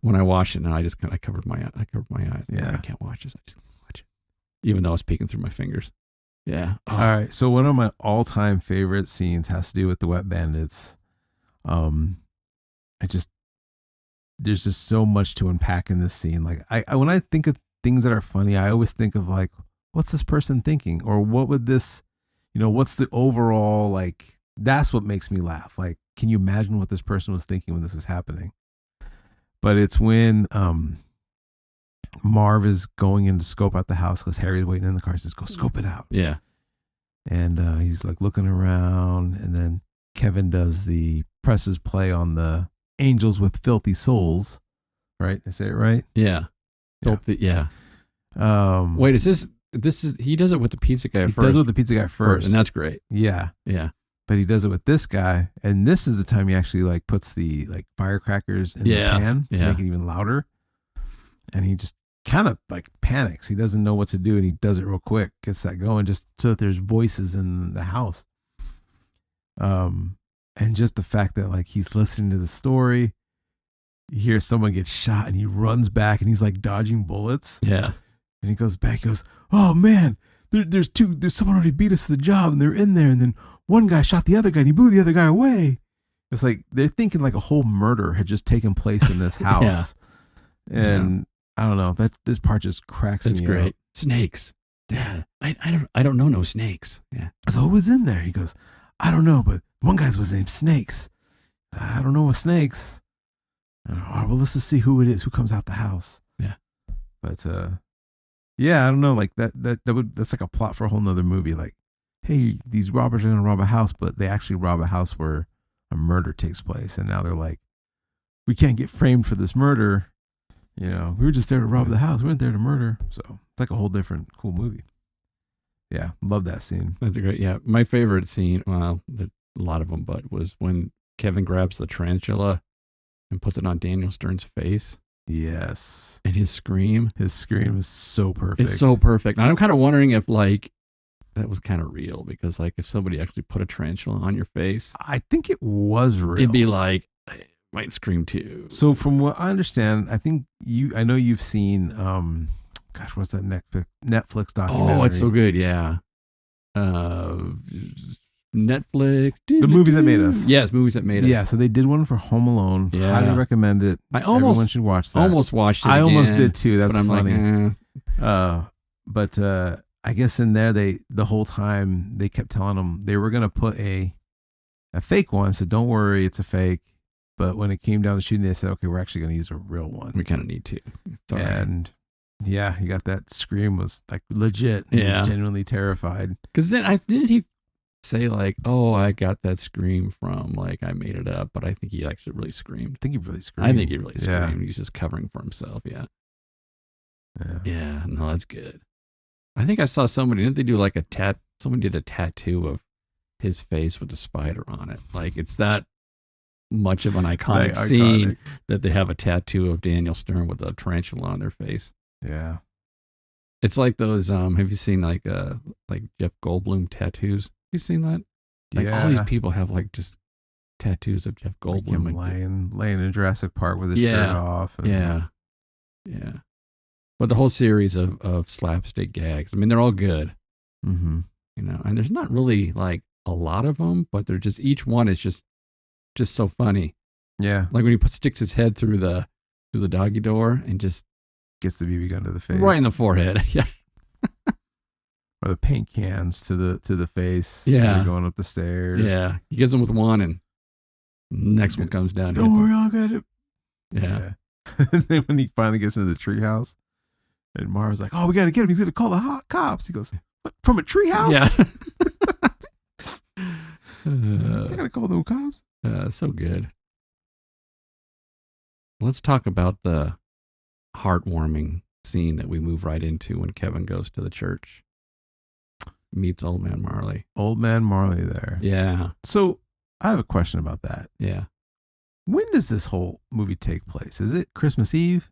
When I watched it now, I covered my eyes. Yeah. I can't watch this. I just can't watch it. Even though it's peeking through my fingers. Yeah. Oh. All right. So one of my all-time favorite scenes has to do with the Wet Bandits. There's just so much to unpack in this scene. Like when I think of things that are funny, I always think of like, what's this person thinking? Or what would this, what's the overall, like, that's what makes me laugh. Like, can you imagine what this person was thinking when this is happening? But it's when Marv is going in to scope out the house because Harry's waiting in the car. He says, go scope it out. Yeah. And he's like looking around, and then Kevin presses play on the Angels with Filthy Souls. Right? I say it right? Yeah. Filthy, yeah. Wait, is he does it with the pizza guy first? He does it with the pizza guy first. And that's great. Yeah. Yeah. But he does it with this guy, and this is the time he actually like puts the like firecrackers in the pan to make it even louder. And he just kind of like panics. He doesn't know what to do, and he does it real quick, gets that going just so that there's voices in the house. And just the fact that like he's listening to the story, you hear someone get shot, and he runs back, and he's like dodging bullets. Yeah. And he goes back, he goes, oh man, there's someone already beat us to the job, and they're in there, and then one guy shot the other guy and he blew the other guy away. It's like they're thinking like a whole murder had just taken place in this house. And I don't know, that this part just cracks me up. That's great. Snakes. Yeah. I don't know no snakes. Yeah. So who was in there? He goes, I don't know, but one guy's was named Snakes. I don't know what snakes. All right, well, let's just see who it is, who comes out the house. Yeah. But yeah, I don't know, like that's like a plot for a whole nother movie. Like, hey, these robbers are gonna rob a house, but they actually rob a house where a murder takes place, and now they're like, we can't get framed for this murder. You know, we were just there to rob the house. We weren't there to murder. So it's like a whole different cool movie. Yeah, love that scene. That's great. Yeah, my favorite scene, well, a lot of them, but was when Kevin grabs the tarantula and puts it on Daniel Stern's face. Yes. And his scream. His scream is so perfect. It's so perfect. And I'm kind of wondering if like that was kind of real, because like if somebody actually put a tarantula on your face, I think it was real. It'd be like, I might scream too. So from what I understand, I know you've seen, gosh, what's that Netflix documentary? Oh, it's so good. Yeah. Netflix. The Movies That Made Us. Yes, Movies That Made Us. Yeah, so they did one for Home Alone. Yeah. Highly recommend it. Everyone should watch that. Almost watched it. I almost did too. That's funny. Like, But I guess in there the whole time they kept telling them they were gonna put a fake one. So don't worry, it's a fake. But when it came down to shooting, they said, okay, we're actually gonna use a real one. We kind of need to. And yeah, he got that scream was like legit. He was genuinely terrified. Because then didn't he say like, oh, I got that scream from like I made it up, but I think he actually really screamed. I think he really screamed. Yeah. He's just covering for himself. Yeah. Yeah. No, that's good. I think I saw somebody, didn't they do like someone did a tattoo of his face with a spider on it. Like it's that much of an iconic scene that they have a tattoo of Daniel Stern with a tarantula on their face. Yeah. It's like those, have you seen like Jeff Goldblum tattoos? Have you seen that? Like all these people have like just tattoos of Jeff Goldblum. Like him laying in Jurassic Park with his shirt off. Yeah. But the whole series of slapstick gags, I mean, they're all good. Mm-hmm. You know, and there's not really like a lot of them, but they're just, each one is just so funny. Yeah. Like when he sticks his head through the doggy door and just gets the BB gun to the face. Right in the forehead. Yeah. Or the paint cans to the face. Yeah. As they're going up the stairs. Yeah. He gets them with one and next one comes down. Don't worry, I'll get it. Yeah. And then when he finally gets into the treehouse and Marv's like, oh, we got to get him. He's going to call the hot cops. He goes, what, from a treehouse? Yeah. They got to call them cops. So good. Let's talk about the heartwarming scene that we move right into when Kevin goes to the church. Meets Old Man Marley. Old Man Marley there. Yeah. So I have a question about that. Yeah. When does this whole movie take place? Is it Christmas Eve?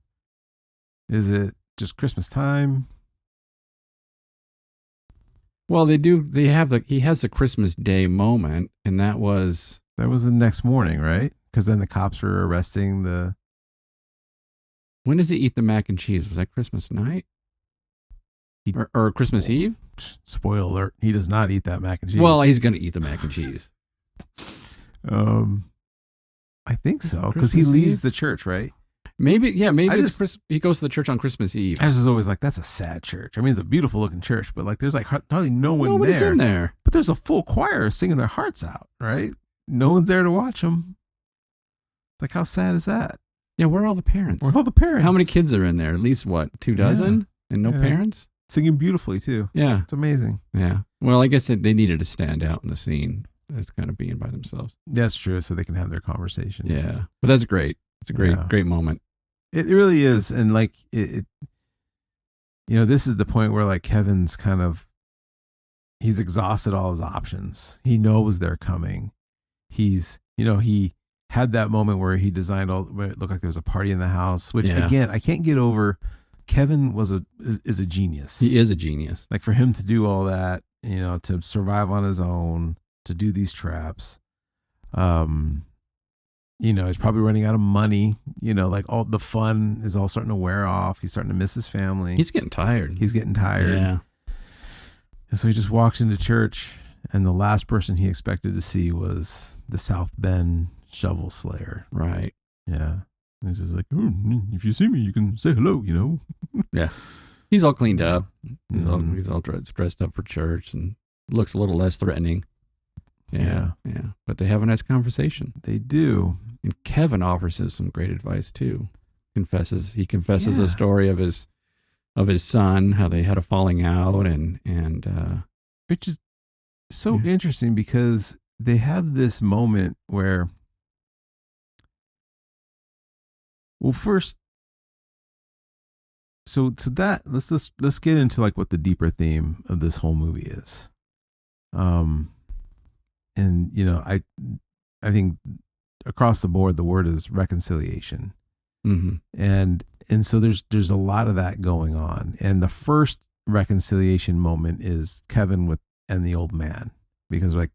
Is it just Christmas time? Well, he has the Christmas Day moment, and that was the next morning, right? Because then the cops were arresting the. When does he eat the mac and cheese? Was that Christmas night? Or Christmas Eve? Spoiler alert, he does not eat that mac and cheese. Well, he's going to eat the mac and cheese. I think so, because he leaves the church, right? Maybe he goes to the church on Christmas Eve. I was always like, that's a sad church. I mean, it's a beautiful looking church, but like there's like hardly Nobody's in there. But there's a full choir singing their hearts out, right? No one's there to watch them. Like, how sad is that? Yeah, where are all the parents? How many kids are in there? At least, 2 dozen? And no parents? Singing beautifully, too. Yeah. It's amazing. Yeah. Well, I guess they needed to stand out in the scene as kind of being by themselves. That's true, so they can have their conversation. Yeah. But that's great. It's a great moment. It really is. And like, it this is the point where like Kevin's he's exhausted all his options. He knows they're coming. He had that moment where he designed where it looked like there was a party in the house, which again, I can't get over. Kevin is a genius. He is a genius. Like for him to do all that, to survive on his own, to do these traps, he's probably running out of money, like all the fun is all starting to wear off. He's starting to miss his family. He's getting tired. Yeah. And so he just walks into church, and the last person he expected to see was the South Bend Shovel Slayer. Right. Yeah. And he's just like, oh, if you see me, you can say hello, you know? Yeah. He's all cleaned up. Mhm. He's all dressed up for church and looks a little less threatening. Yeah. But they have a nice conversation. They do. And Kevin offers him some great advice too. He confesses Yeah. a story of his son, how they had a falling out, and Which is so interesting because they have this moment where, well, first, so that let's get into like what the deeper theme of this whole movie is. And you know, I think across the board the word is reconciliation. mm-hmm. And so there's a lot of that going on. And the first reconciliation moment is Kevin and the old man, because like,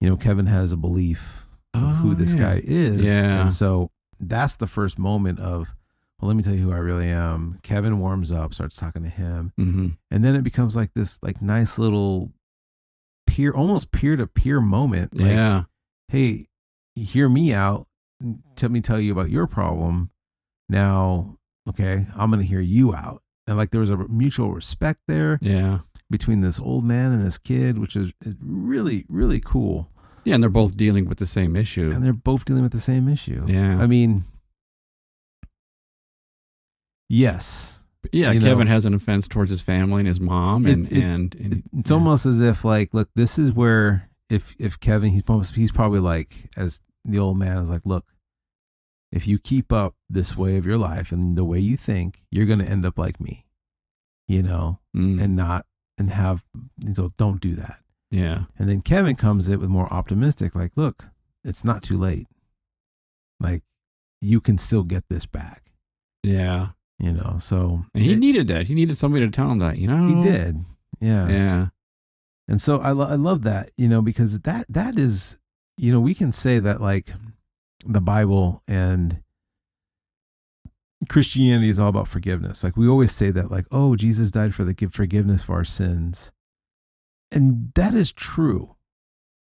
you know, Kevin has a belief of who this guy is. Yeah. And so that's the first moment of, well, let me tell you who I really am. Kevin warms up, starts talking to him. Mm-hmm. And then it becomes like this like nice little almost peer-to-peer moment. Like, yeah. Hey, hear me out. Let me tell you about your problem. Now, okay, I'm going to hear you out. And like there was a mutual respect there. Yeah. Between this old man and this kid, which is really, really cool. Yeah, and they're both dealing with the same issue. And they're both dealing with the same issue. Yeah. I mean, yes. Yeah, Kevin has an offense towards his family and his mom, and it's almost as if like, look, this is where if Kevin, he's probably like, as the old man is like, look, if you keep up this way of your life and the way you think, you're going to end up like me, you know, and have, so don't do that. Yeah. And then Kevin comes in with more optimistic, like, look, it's not too late. Like, you can still get this back. Yeah. You know, so. And he needed that. He needed somebody to tell him that, you know? He did. Yeah. Yeah. And so I love that, you know, because that is, you know, we can say that like the Bible and Christianity is all about forgiveness. Like we always say that like, oh, Jesus died for the forgiveness for our sins. And that is true,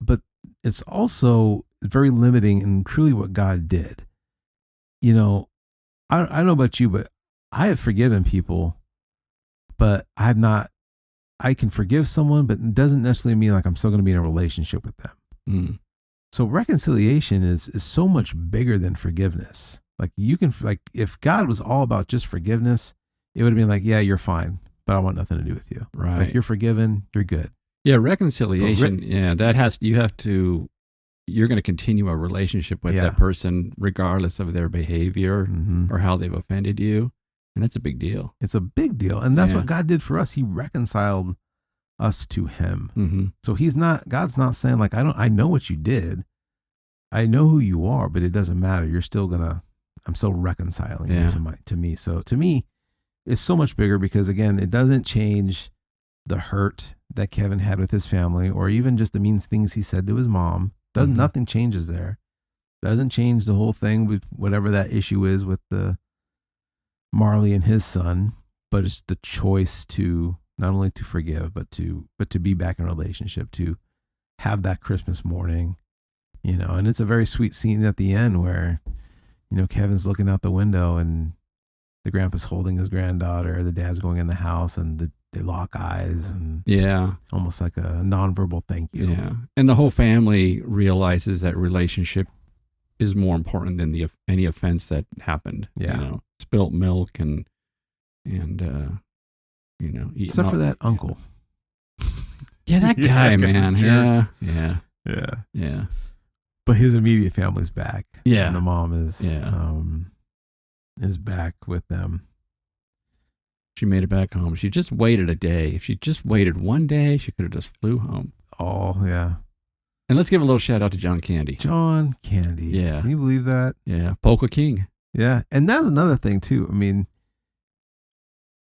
but it's also very limiting in truly what God did. You know, I don't know about you, but I have forgiven people, but I can forgive someone, but it doesn't necessarily mean like I'm still going to be in a relationship with them. Mm. So reconciliation is so much bigger than forgiveness. Like you can, like if God was all about just forgiveness, it would have been like, yeah, you're fine, but I want nothing to do with you. Right. Like you're forgiven, you're good. Yeah, reconciliation. You're going to continue a relationship with that person regardless of their behavior or how they've offended you. And that's a big deal. It's a big deal. And that's what God did for us. He reconciled us to him. Mm-hmm. So God's not saying like, I know what you did. I know who you are, but it doesn't matter. I'm still reconciling you to me. So to me, it's so much bigger because again, it doesn't change the hurt that Kevin had with his family or even just the mean things he said to his mom. Nothing changes there. Doesn't change the whole thing with whatever that issue is with the Marley and his son, but it's the choice to not only to forgive, but to be back in a relationship, to have that Christmas morning, you know. And it's a very sweet scene at the end where, you know, Kevin's looking out the window and the grandpa's holding his granddaughter, the dad's going in the house, and they lock eyes, and almost like a nonverbal thank you. Yeah, and the whole family realizes that relationship is more important than any offense that happened. Yeah, you know, spilt milk and you know, except for that uncle. Yeah, that guy, man. Yeah. But his immediate family's back. Yeah, and the mom is back with them. She made it back home. She just waited a day. If she just waited one day, she could have just flew home. Oh, yeah. And let's give a little shout out to John Candy. John Candy. Yeah. Can you believe that? Yeah. Polka King. Yeah. And that's another thing, too. I mean,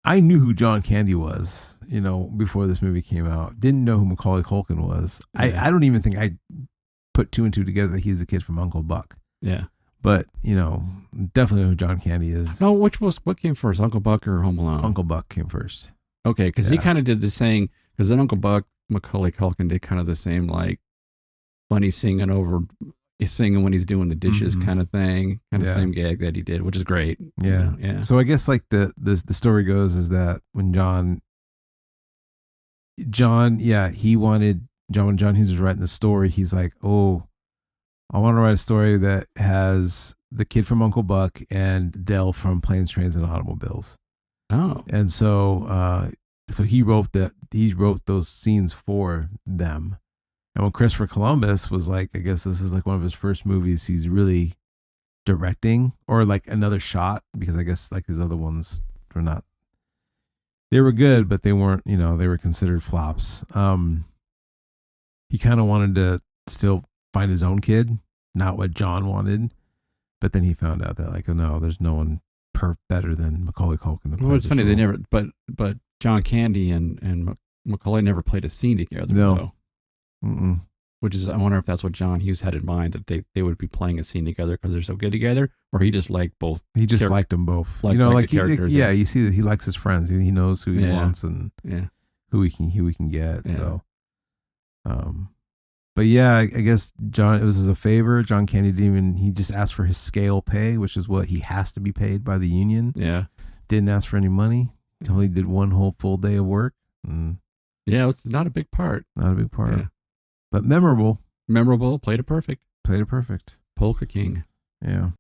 I knew who John Candy was, you know, before this movie came out. Didn't know who Macaulay Culkin was. Yeah. I don't even think I put two and two together that he's the kid from Uncle Buck. Yeah. But, you know, definitely know who John Candy is. No, what came first, Uncle Buck or Home Alone? Uncle Buck came first. Okay, because he kind of did the same, because then Uncle Buck, Macaulay Culkin did kind of the same, like, funny singing over singing when he's doing the dishes Mhm. kind of thing, kind of Yeah. same gag that he did, which is great. Yeah. Yeah. So I guess like the story goes is that when when John Hughes was writing the story, he's like, oh, I want to write a story that has the kid from Uncle Buck and Dell from Planes, Trains, and Automobiles. Oh, And so he wrote those scenes for them. And when Christopher Columbus was like, I guess this is like one of his first movies he's really directing, or like another shot, because I guess like his other ones were not, they were good, but they weren't, they were considered flops. He kind of wanted to still find his own kid, not what John wanted. But then he found out that like, oh no, there's no one better than Macaulay Culkin. well, it's funny they never, but John Candy and Macaulay never played a scene together. No. Though. Mm-mm. Which is, I wonder if that's what John Hughes had in mind, that they would be playing a scene together because they're so good together, or he just liked both. He just liked them both. Liked like the characters. yeah, you see that he likes his friends. He knows who he Yeah. wants and Yeah. who he can get. Yeah. So, but yeah, I guess it was as a favor. John Candy he just asked for his scale pay, which is what he has to be paid by the union. Yeah. Didn't ask for any money. He only did one whole full day of work. Yeah, it's not a big part. Not a big part. Yeah. But memorable. Memorable, played it perfect. Played it perfect. Polka King. Yeah.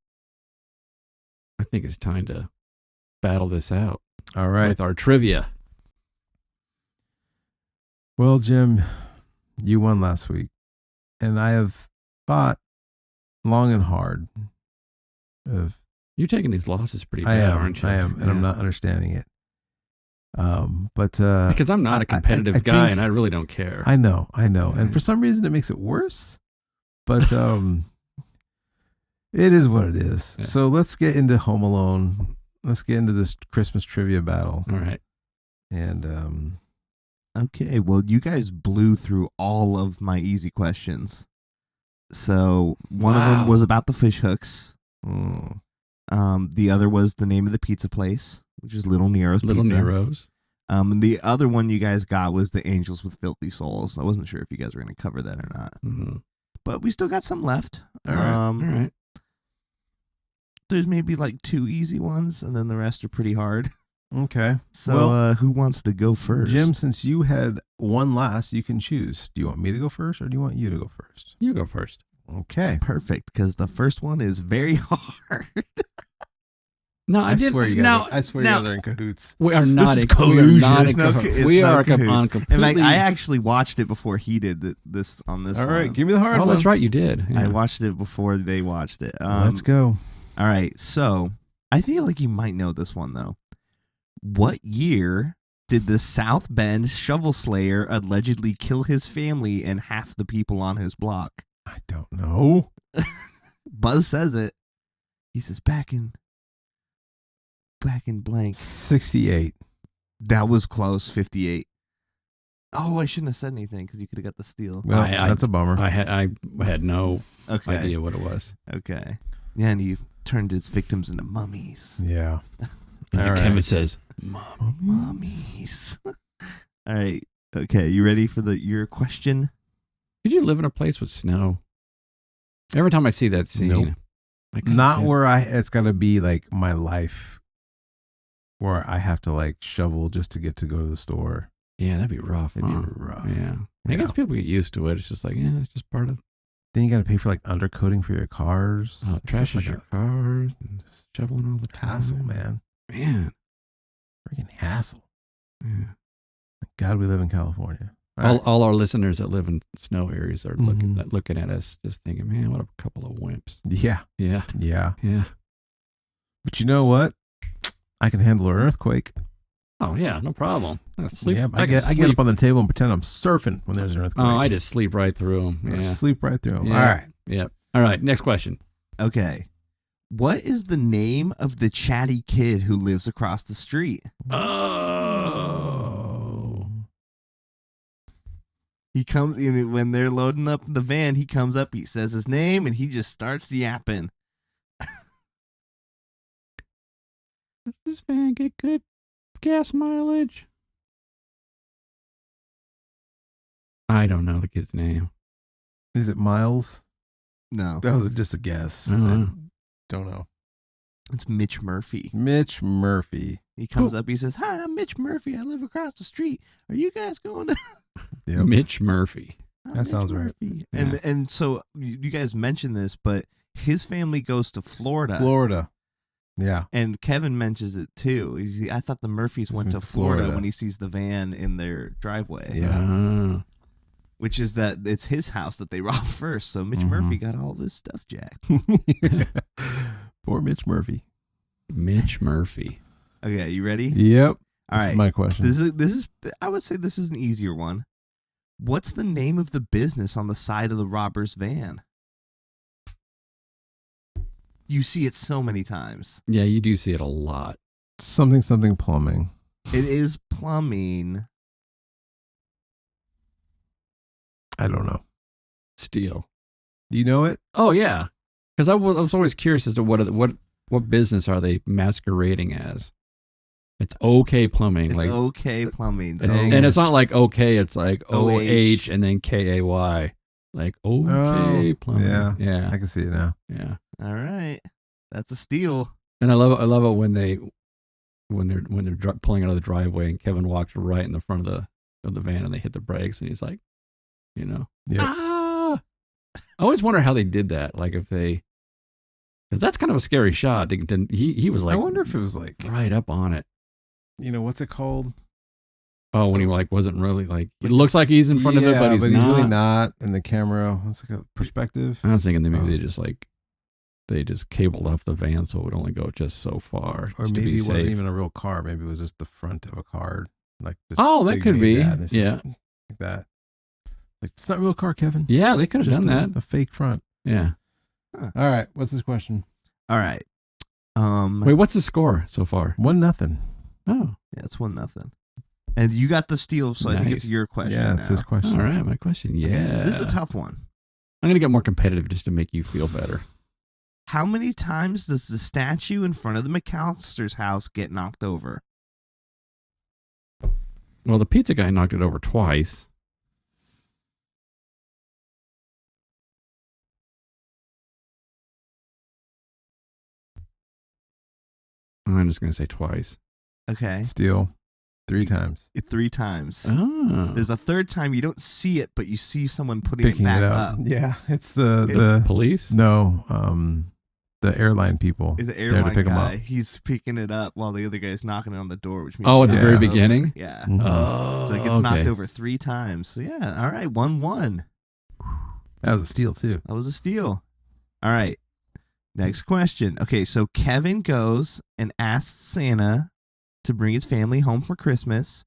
I think it's time to battle this out. All right. With our trivia. Well, Jim, you won last week. And I have thought long and hard of. You're taking these losses pretty bad, aren't you? I am, and I'm not understanding it. But because I'm not a competitive guy, and I really don't care. I know, and for some reason it makes it worse. But it is what it is. Yeah. So let's get into Home Alone. Let's get into this Christmas trivia battle. All right. And okay, well, you guys blew through all of my easy questions. So one of them was about the fish hooks. The other was the name of the pizza place, which is Little Nero's Little Pizza. Nero's. And the other one you guys got was the Angels with Filthy Souls. I wasn't sure if you guys were going to cover that or not. Mm-hmm. But we still got some left. All right. All right. There's maybe like 2 easy ones, and then the rest are pretty hard. Okay. So who wants to go first? Jim, since you had one last, you can choose. Do you want me to go first, or do you want you to go first? You go first. Okay. Perfect, because the first one is very hard. No, I swear you guys are in cahoots. We are not. This is we are not in collusion. cahoots. We are on completely. In fact, I actually watched it before he did this on this. All right, one. give me the hard one. Oh, that's right, you did. Yeah. I watched it before they watched it. Let's go. All right, so I feel like you might know this one though. What year did the South Bend Shovel Slayer allegedly kill his family and half the people on his block? I don't know. Buzz says it. He says back in blank. 68. That was close. 58. Oh, I shouldn't have said anything because you could have got the steal. Well, that's a bummer. I had no idea what it was. Okay. Yeah, and he turned his victims into mummies. Yeah. And Kevin says, Mummies. All right. Okay, you ready for your question? Did you live in a place with snow? Every time I see that scene, Nope. Not where it's got to be like my life, where I have to like shovel just to get to go to the store. Yeah, that'd be rough. It'd be rough. Yeah. I guess people get used to it. It's just like, yeah, it's just part of. Then you got to pay for like undercoating for your cars. Trash like your cars and just shoveling all the time. Hassle, man. Man. Freaking hassle. Yeah. Thank God we live in California. All our listeners that live in snow areas are looking at us just thinking, man, what a couple of wimps. Yeah. Yeah. Yeah. Yeah. But you know what? I can handle an earthquake. Oh, yeah, no problem. I get up on the table and pretend I'm surfing when there's an earthquake. Oh, I just sleep right through them. Yeah. Sleep right through them. Yeah. All right. Yep. All right, next question. Okay. What is the name of the chatty kid who lives across the street? Oh. He comes in when they're loading up the van. He comes up, he says his name, and he just starts yapping. Does this van get good gas mileage? I don't know the kid's name. Is it Miles? No. That was just a guess. Uh-huh. Don't know. It's Mitch Murphy. Mitch Murphy. He comes up, he says, "Hi, I'm Mitch Murphy. I live across the street. Are you guys going to Yep. Mitch Murphy. I'm That Mitch sounds right. Murphy." Yeah. And so you guys mentioned this, but his family goes to Florida. Florida. Yeah. And Kevin mentions it too. I thought the Murphys went to Florida Florida. when he sees the van in their driveway. Yeah. Ah. Which is that it's his house that they robbed first. So Mitch Mhm. Murphy got all this stuff jacked. Poor Mitch Murphy. Mitch Murphy. Okay, you ready? Yep. All This right. is my question. This is I would say this is an easier one. What's the name of the business on the side of the robber's van? You see it so many times. Yeah, you do see it a lot. Something plumbing. It is plumbing. I don't know. Steel. Do you know it? Oh yeah, because I was always curious as to what business are they masquerading as? It's OK Plumbing, It's like okay plumbing. it's, Dang and it. it's not like OK. It's like OH. OH and then KAY, like OK Oh, Plumbing. yeah. yeah, I can see it now. yeah. All right. That's a steal. And I love it when they're pulling out of the driveway and Kevin walks right in the front of the van and they hit the brakes and he's like, Yep. ah. I always wonder how they did that. Like if they, because that's kind of a scary shot. He was like, I wonder if it was like, right up on it. what's it called? Oh, when he wasn't really like, it looks like he's in front of it, but he's not. really not in the camera. What's it called? Perspective? I was thinking that maybe Oh. they just cabled off the van so it would only go just so far. Or just to maybe be it wasn't safe. even a real car. Maybe it was just the front of a car. Like just Oh, that they could made be. that and they said, Yeah. Like that. Like, it's not a real car, Kevin. Yeah, they could have Just done that. a fake front. Yeah. All right. What's this question? All right. Wait, what's the score so far? 1-0. Oh, Yeah, it's 1-0. And you got the steal, so I think it's Nice. your question. Yeah, it's now. his question. all right. My question. Yeah. This is a tough one. I'm going to get more competitive just to make you feel better. How many times does the statue in front of the McAllister's house get knocked over? Well, the pizza guy knocked it over twice. I'm just going to say twice. Okay. Steal 3 times. 3 times. Oh. There's a third time you don't see it, but you see someone putting Picking it back it up. up. Yeah, it's the Police? no, the airline people. The there to airline pick 'em guy, up. he's picking it up while the other guy's knocking on the door, which means Oh, at the Yeah. very knocked over. beginning? Yeah. Mhm. Oh, So it gets knocked okay. over 3 times. So yeah, all right, 1-1. That was a steal too. That was a steal. All right. Next question. Okay, so Kevin goes and asks Santa to bring his family home for Christmas.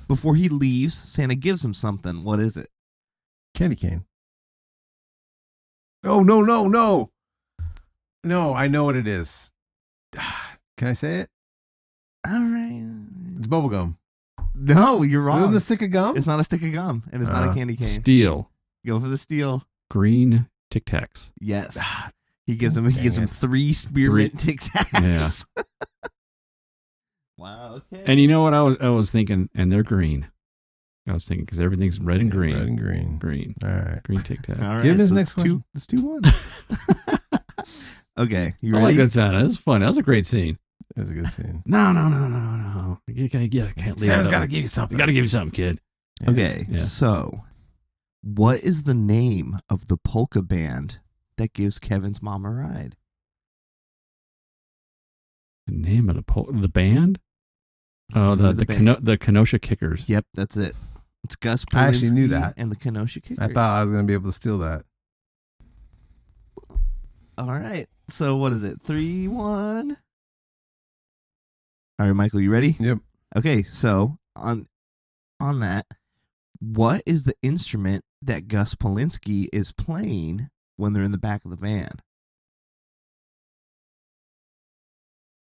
Before he leaves, Santa gives him something. What is it? Candy cane. Oh no. No, I know what it is. Can I say it? All right. It's bubble gum. No, you're wrong. Isn't the stick of gum? It's not a stick of gum, and it's not a candy cane. Steel. Go for the steal. Green Tic Tacs. Yes. Ah, He gives him dang it. 3 spearmint Tic Tacs. Wow. Okay. And you know what I was thinking? And they're green. I was thinking because everything's red and green. Red and green. Green. All right. Green Tic Tac. All right. Give his so next it's 2. It's 2-1. Okay. You I like ready? that sound. That was fun. That was a great scene. It was a good scene. No. You can't leave Santa's that got to out. give you something. Got to give you something, kid. Yeah. Okay, Yeah. so what is the name of the polka band that gives Kevin's mom a ride? The name of the band? Oh, What's the name of the band? the Kenosha Kickers. Yep, that's it. It's Gus I actually knew Polinski that. and the Kenosha Kickers. I thought I was going to be able to steal that. All right, so what is it? 3-1. All right, Michael, you ready? Yep. Okay, so on that, what is the instrument that Gus Polinski is playing when they're in the back of the van?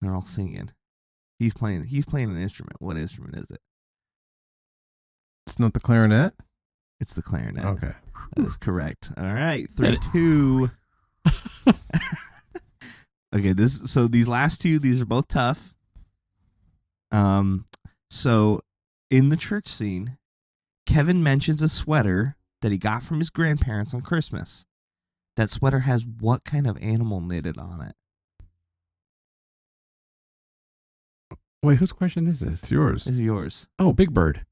They're all singing. He's playing an instrument. What instrument is it? It's not the clarinet? It's the clarinet. Okay. That is correct. All right, That- 3-2. Okay, these last two, these are both tough. So in the church scene, Kevin mentions a sweater that he got from his grandparents on Christmas. That sweater has what kind of animal knitted on it? Wait, whose question is this? It's yours. It's yours. Oh, Big Bird.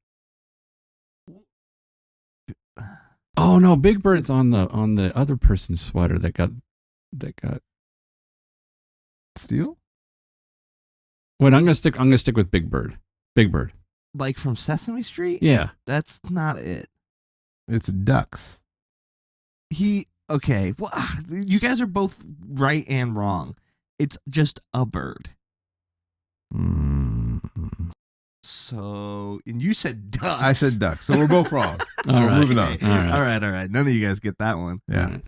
Oh no, Big Bird's on the other person's sweater that got. Steel? Wait, I'm gonna stick with Big Bird. Big Bird. Like from Sesame Street? Yeah. That's not it. It's ducks. Okay. Well, you guys are both right and wrong. It's just a bird. So, and you said ducks. I said ducks. So we're both wrong. So we're moving on. All right. All right. None of you guys get that one. Yeah.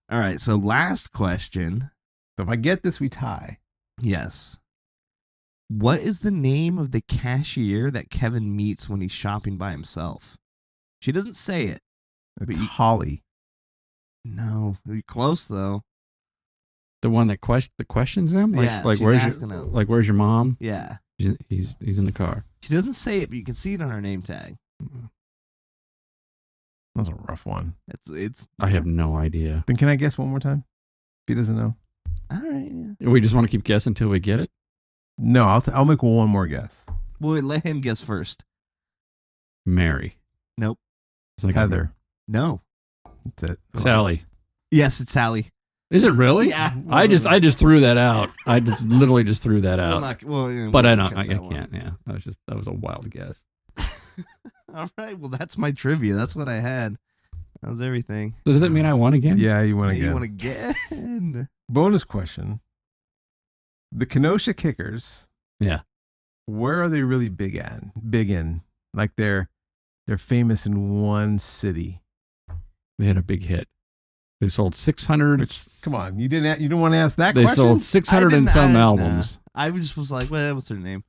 All right. So last question. So if I get this, we tie. Yes. What is the name of the cashier that Kevin meets when he's shopping by himself? She doesn't say it. It's Holly. No. You're close, though. The one that questions him? Yeah, like she's asking him. Like, where's your mom? Yeah. He's in the car. She doesn't say it, but you can see it on her name tag. That's a rough one. It's. I have no idea. Then can I guess one more time? If he doesn't know. All right. Yeah. We just want to keep guessing until we get it? No, I'll make one more guess. Well, let him guess first. Mary. Nope. It's like Heather. No. That's it. Sally. Yes, it's Sally. Is it really? Yeah. I just threw that out. I just literally just threw that out. But I can't. Yeah. That was a wild guess. All right. Well, that's my trivia. That's what I had. That was everything. So does that mean I won again? Yeah, you won again. You won again. Bonus question. The Kenosha Kickers. Yeah. Where are they really big in? Like they're famous in one city. They had a big hit. They sold 600. Come on, you didn't want to ask that they question? sold 600 and some albums. I just was like, well, what's her name?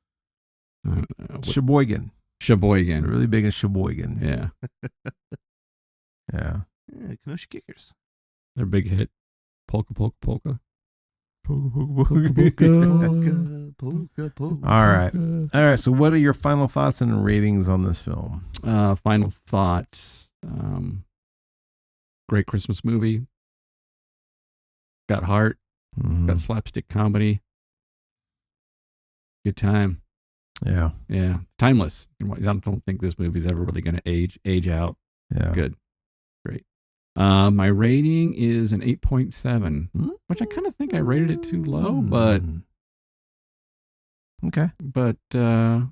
Sheboygan. Sheboygan. They're really big in Sheboygan. Yeah. Yeah. Kenosha Kickers. Their big hit. Polka, polka, polka. All right. So what are your final thoughts and ratings on this film? Final thoughts. Great Christmas movie. Got heart. Got slapstick comedy. Good time. Yeah. Yeah. Timeless. I don't think this movie's ever really going to age out. Yeah. Good. Great. My rating is an 8.7, which I kind of think I rated it too low, but okay. But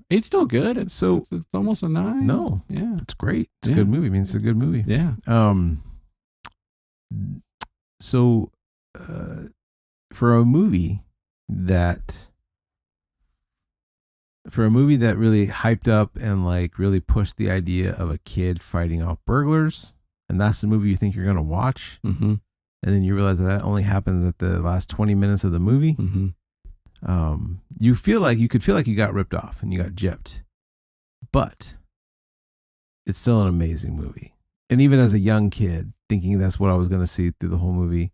it's still good. It's almost a 9. No. Yeah. It's great. It's a good movie. I mean, it's a good movie. Yeah. So for a movie that really hyped up and like really pushed the idea of a kid fighting off burglars, and that's the movie you think you're going to watch, mm-hmm. and then you realize that only happens at the last 20 minutes of the movie, mm-hmm. You could feel like you got ripped off and you got gypped, but it's still an amazing movie. And even as a young kid, thinking that's what I was going to see through the whole movie,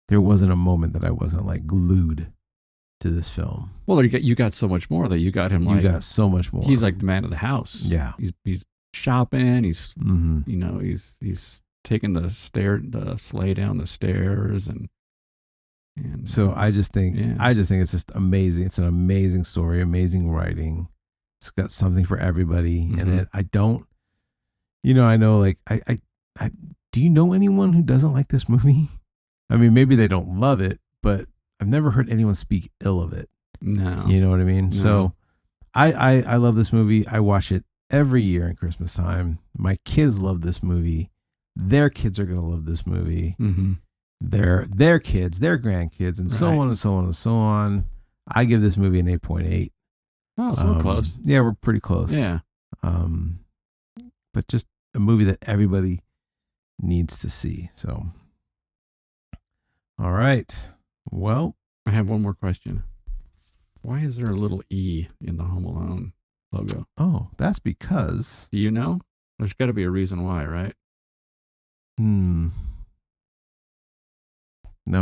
there wasn't a moment that I wasn't like glued to this film. Well, you got so much more though. You got him. You got so much more. He's like the man of the house. Yeah. He's shopping. He's mm-hmm. He's taking the sleigh down the stairs and so I just think it's just amazing. It's an amazing story, amazing writing. It's got something for everybody mm-hmm. in it. I don't, I know like I do you know anyone who doesn't like this movie? I mean, maybe they don't love it, but I've never heard anyone speak ill of it. No. You know what I mean? No. So I love this movie. I watch it every year in Christmas time. My kids love this movie. Their kids are going to love this movie. Mm-hmm. Their kids, their grandkids, and so on and so on and so on. I give this movie an 8.8. Oh, so we're close. Yeah, we're pretty close. Yeah. But just a movie that everybody needs to see. So, all right. Well, I have one more question. Why is there a little E in the Home Alone logo? Oh, that's because... Do you know? There's got to be a reason why, right? No,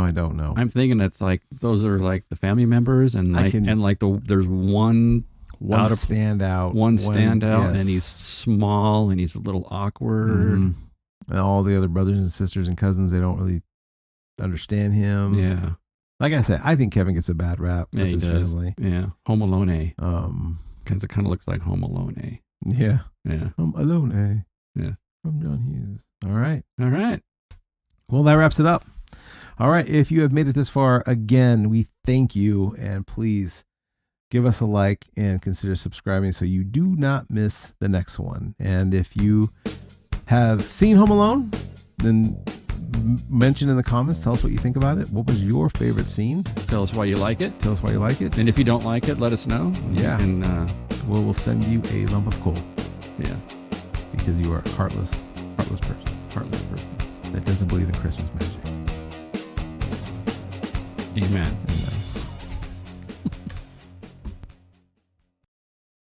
I don't know. I'm thinking it's like those are like the family members, and like there's one standout, yes. and he's small and he's a little awkward. Mm-hmm. And all the other brothers and sisters and cousins, they don't really understand him. Yeah. Like I said, I think Kevin gets a bad rap with his family. Yeah. Home Alone. Kind of looks like Home Alone. Yeah. Yeah. Home Alone. Yeah. From John Hughes. All right. Well, that wraps it up. All right. If you have made it this far, again, we thank you, and please give us a like and consider subscribing so you do not miss the next one. And if you have seen Home Alone, then mention in the comments. Tell us what you think about it. What was your favorite scene? Tell us why you like it. And if you don't like it, let us know. Yeah. And we'll send you a lump of coal. Yeah. Because you are a heartless person. That doesn't believe in Christmas magic. Amen.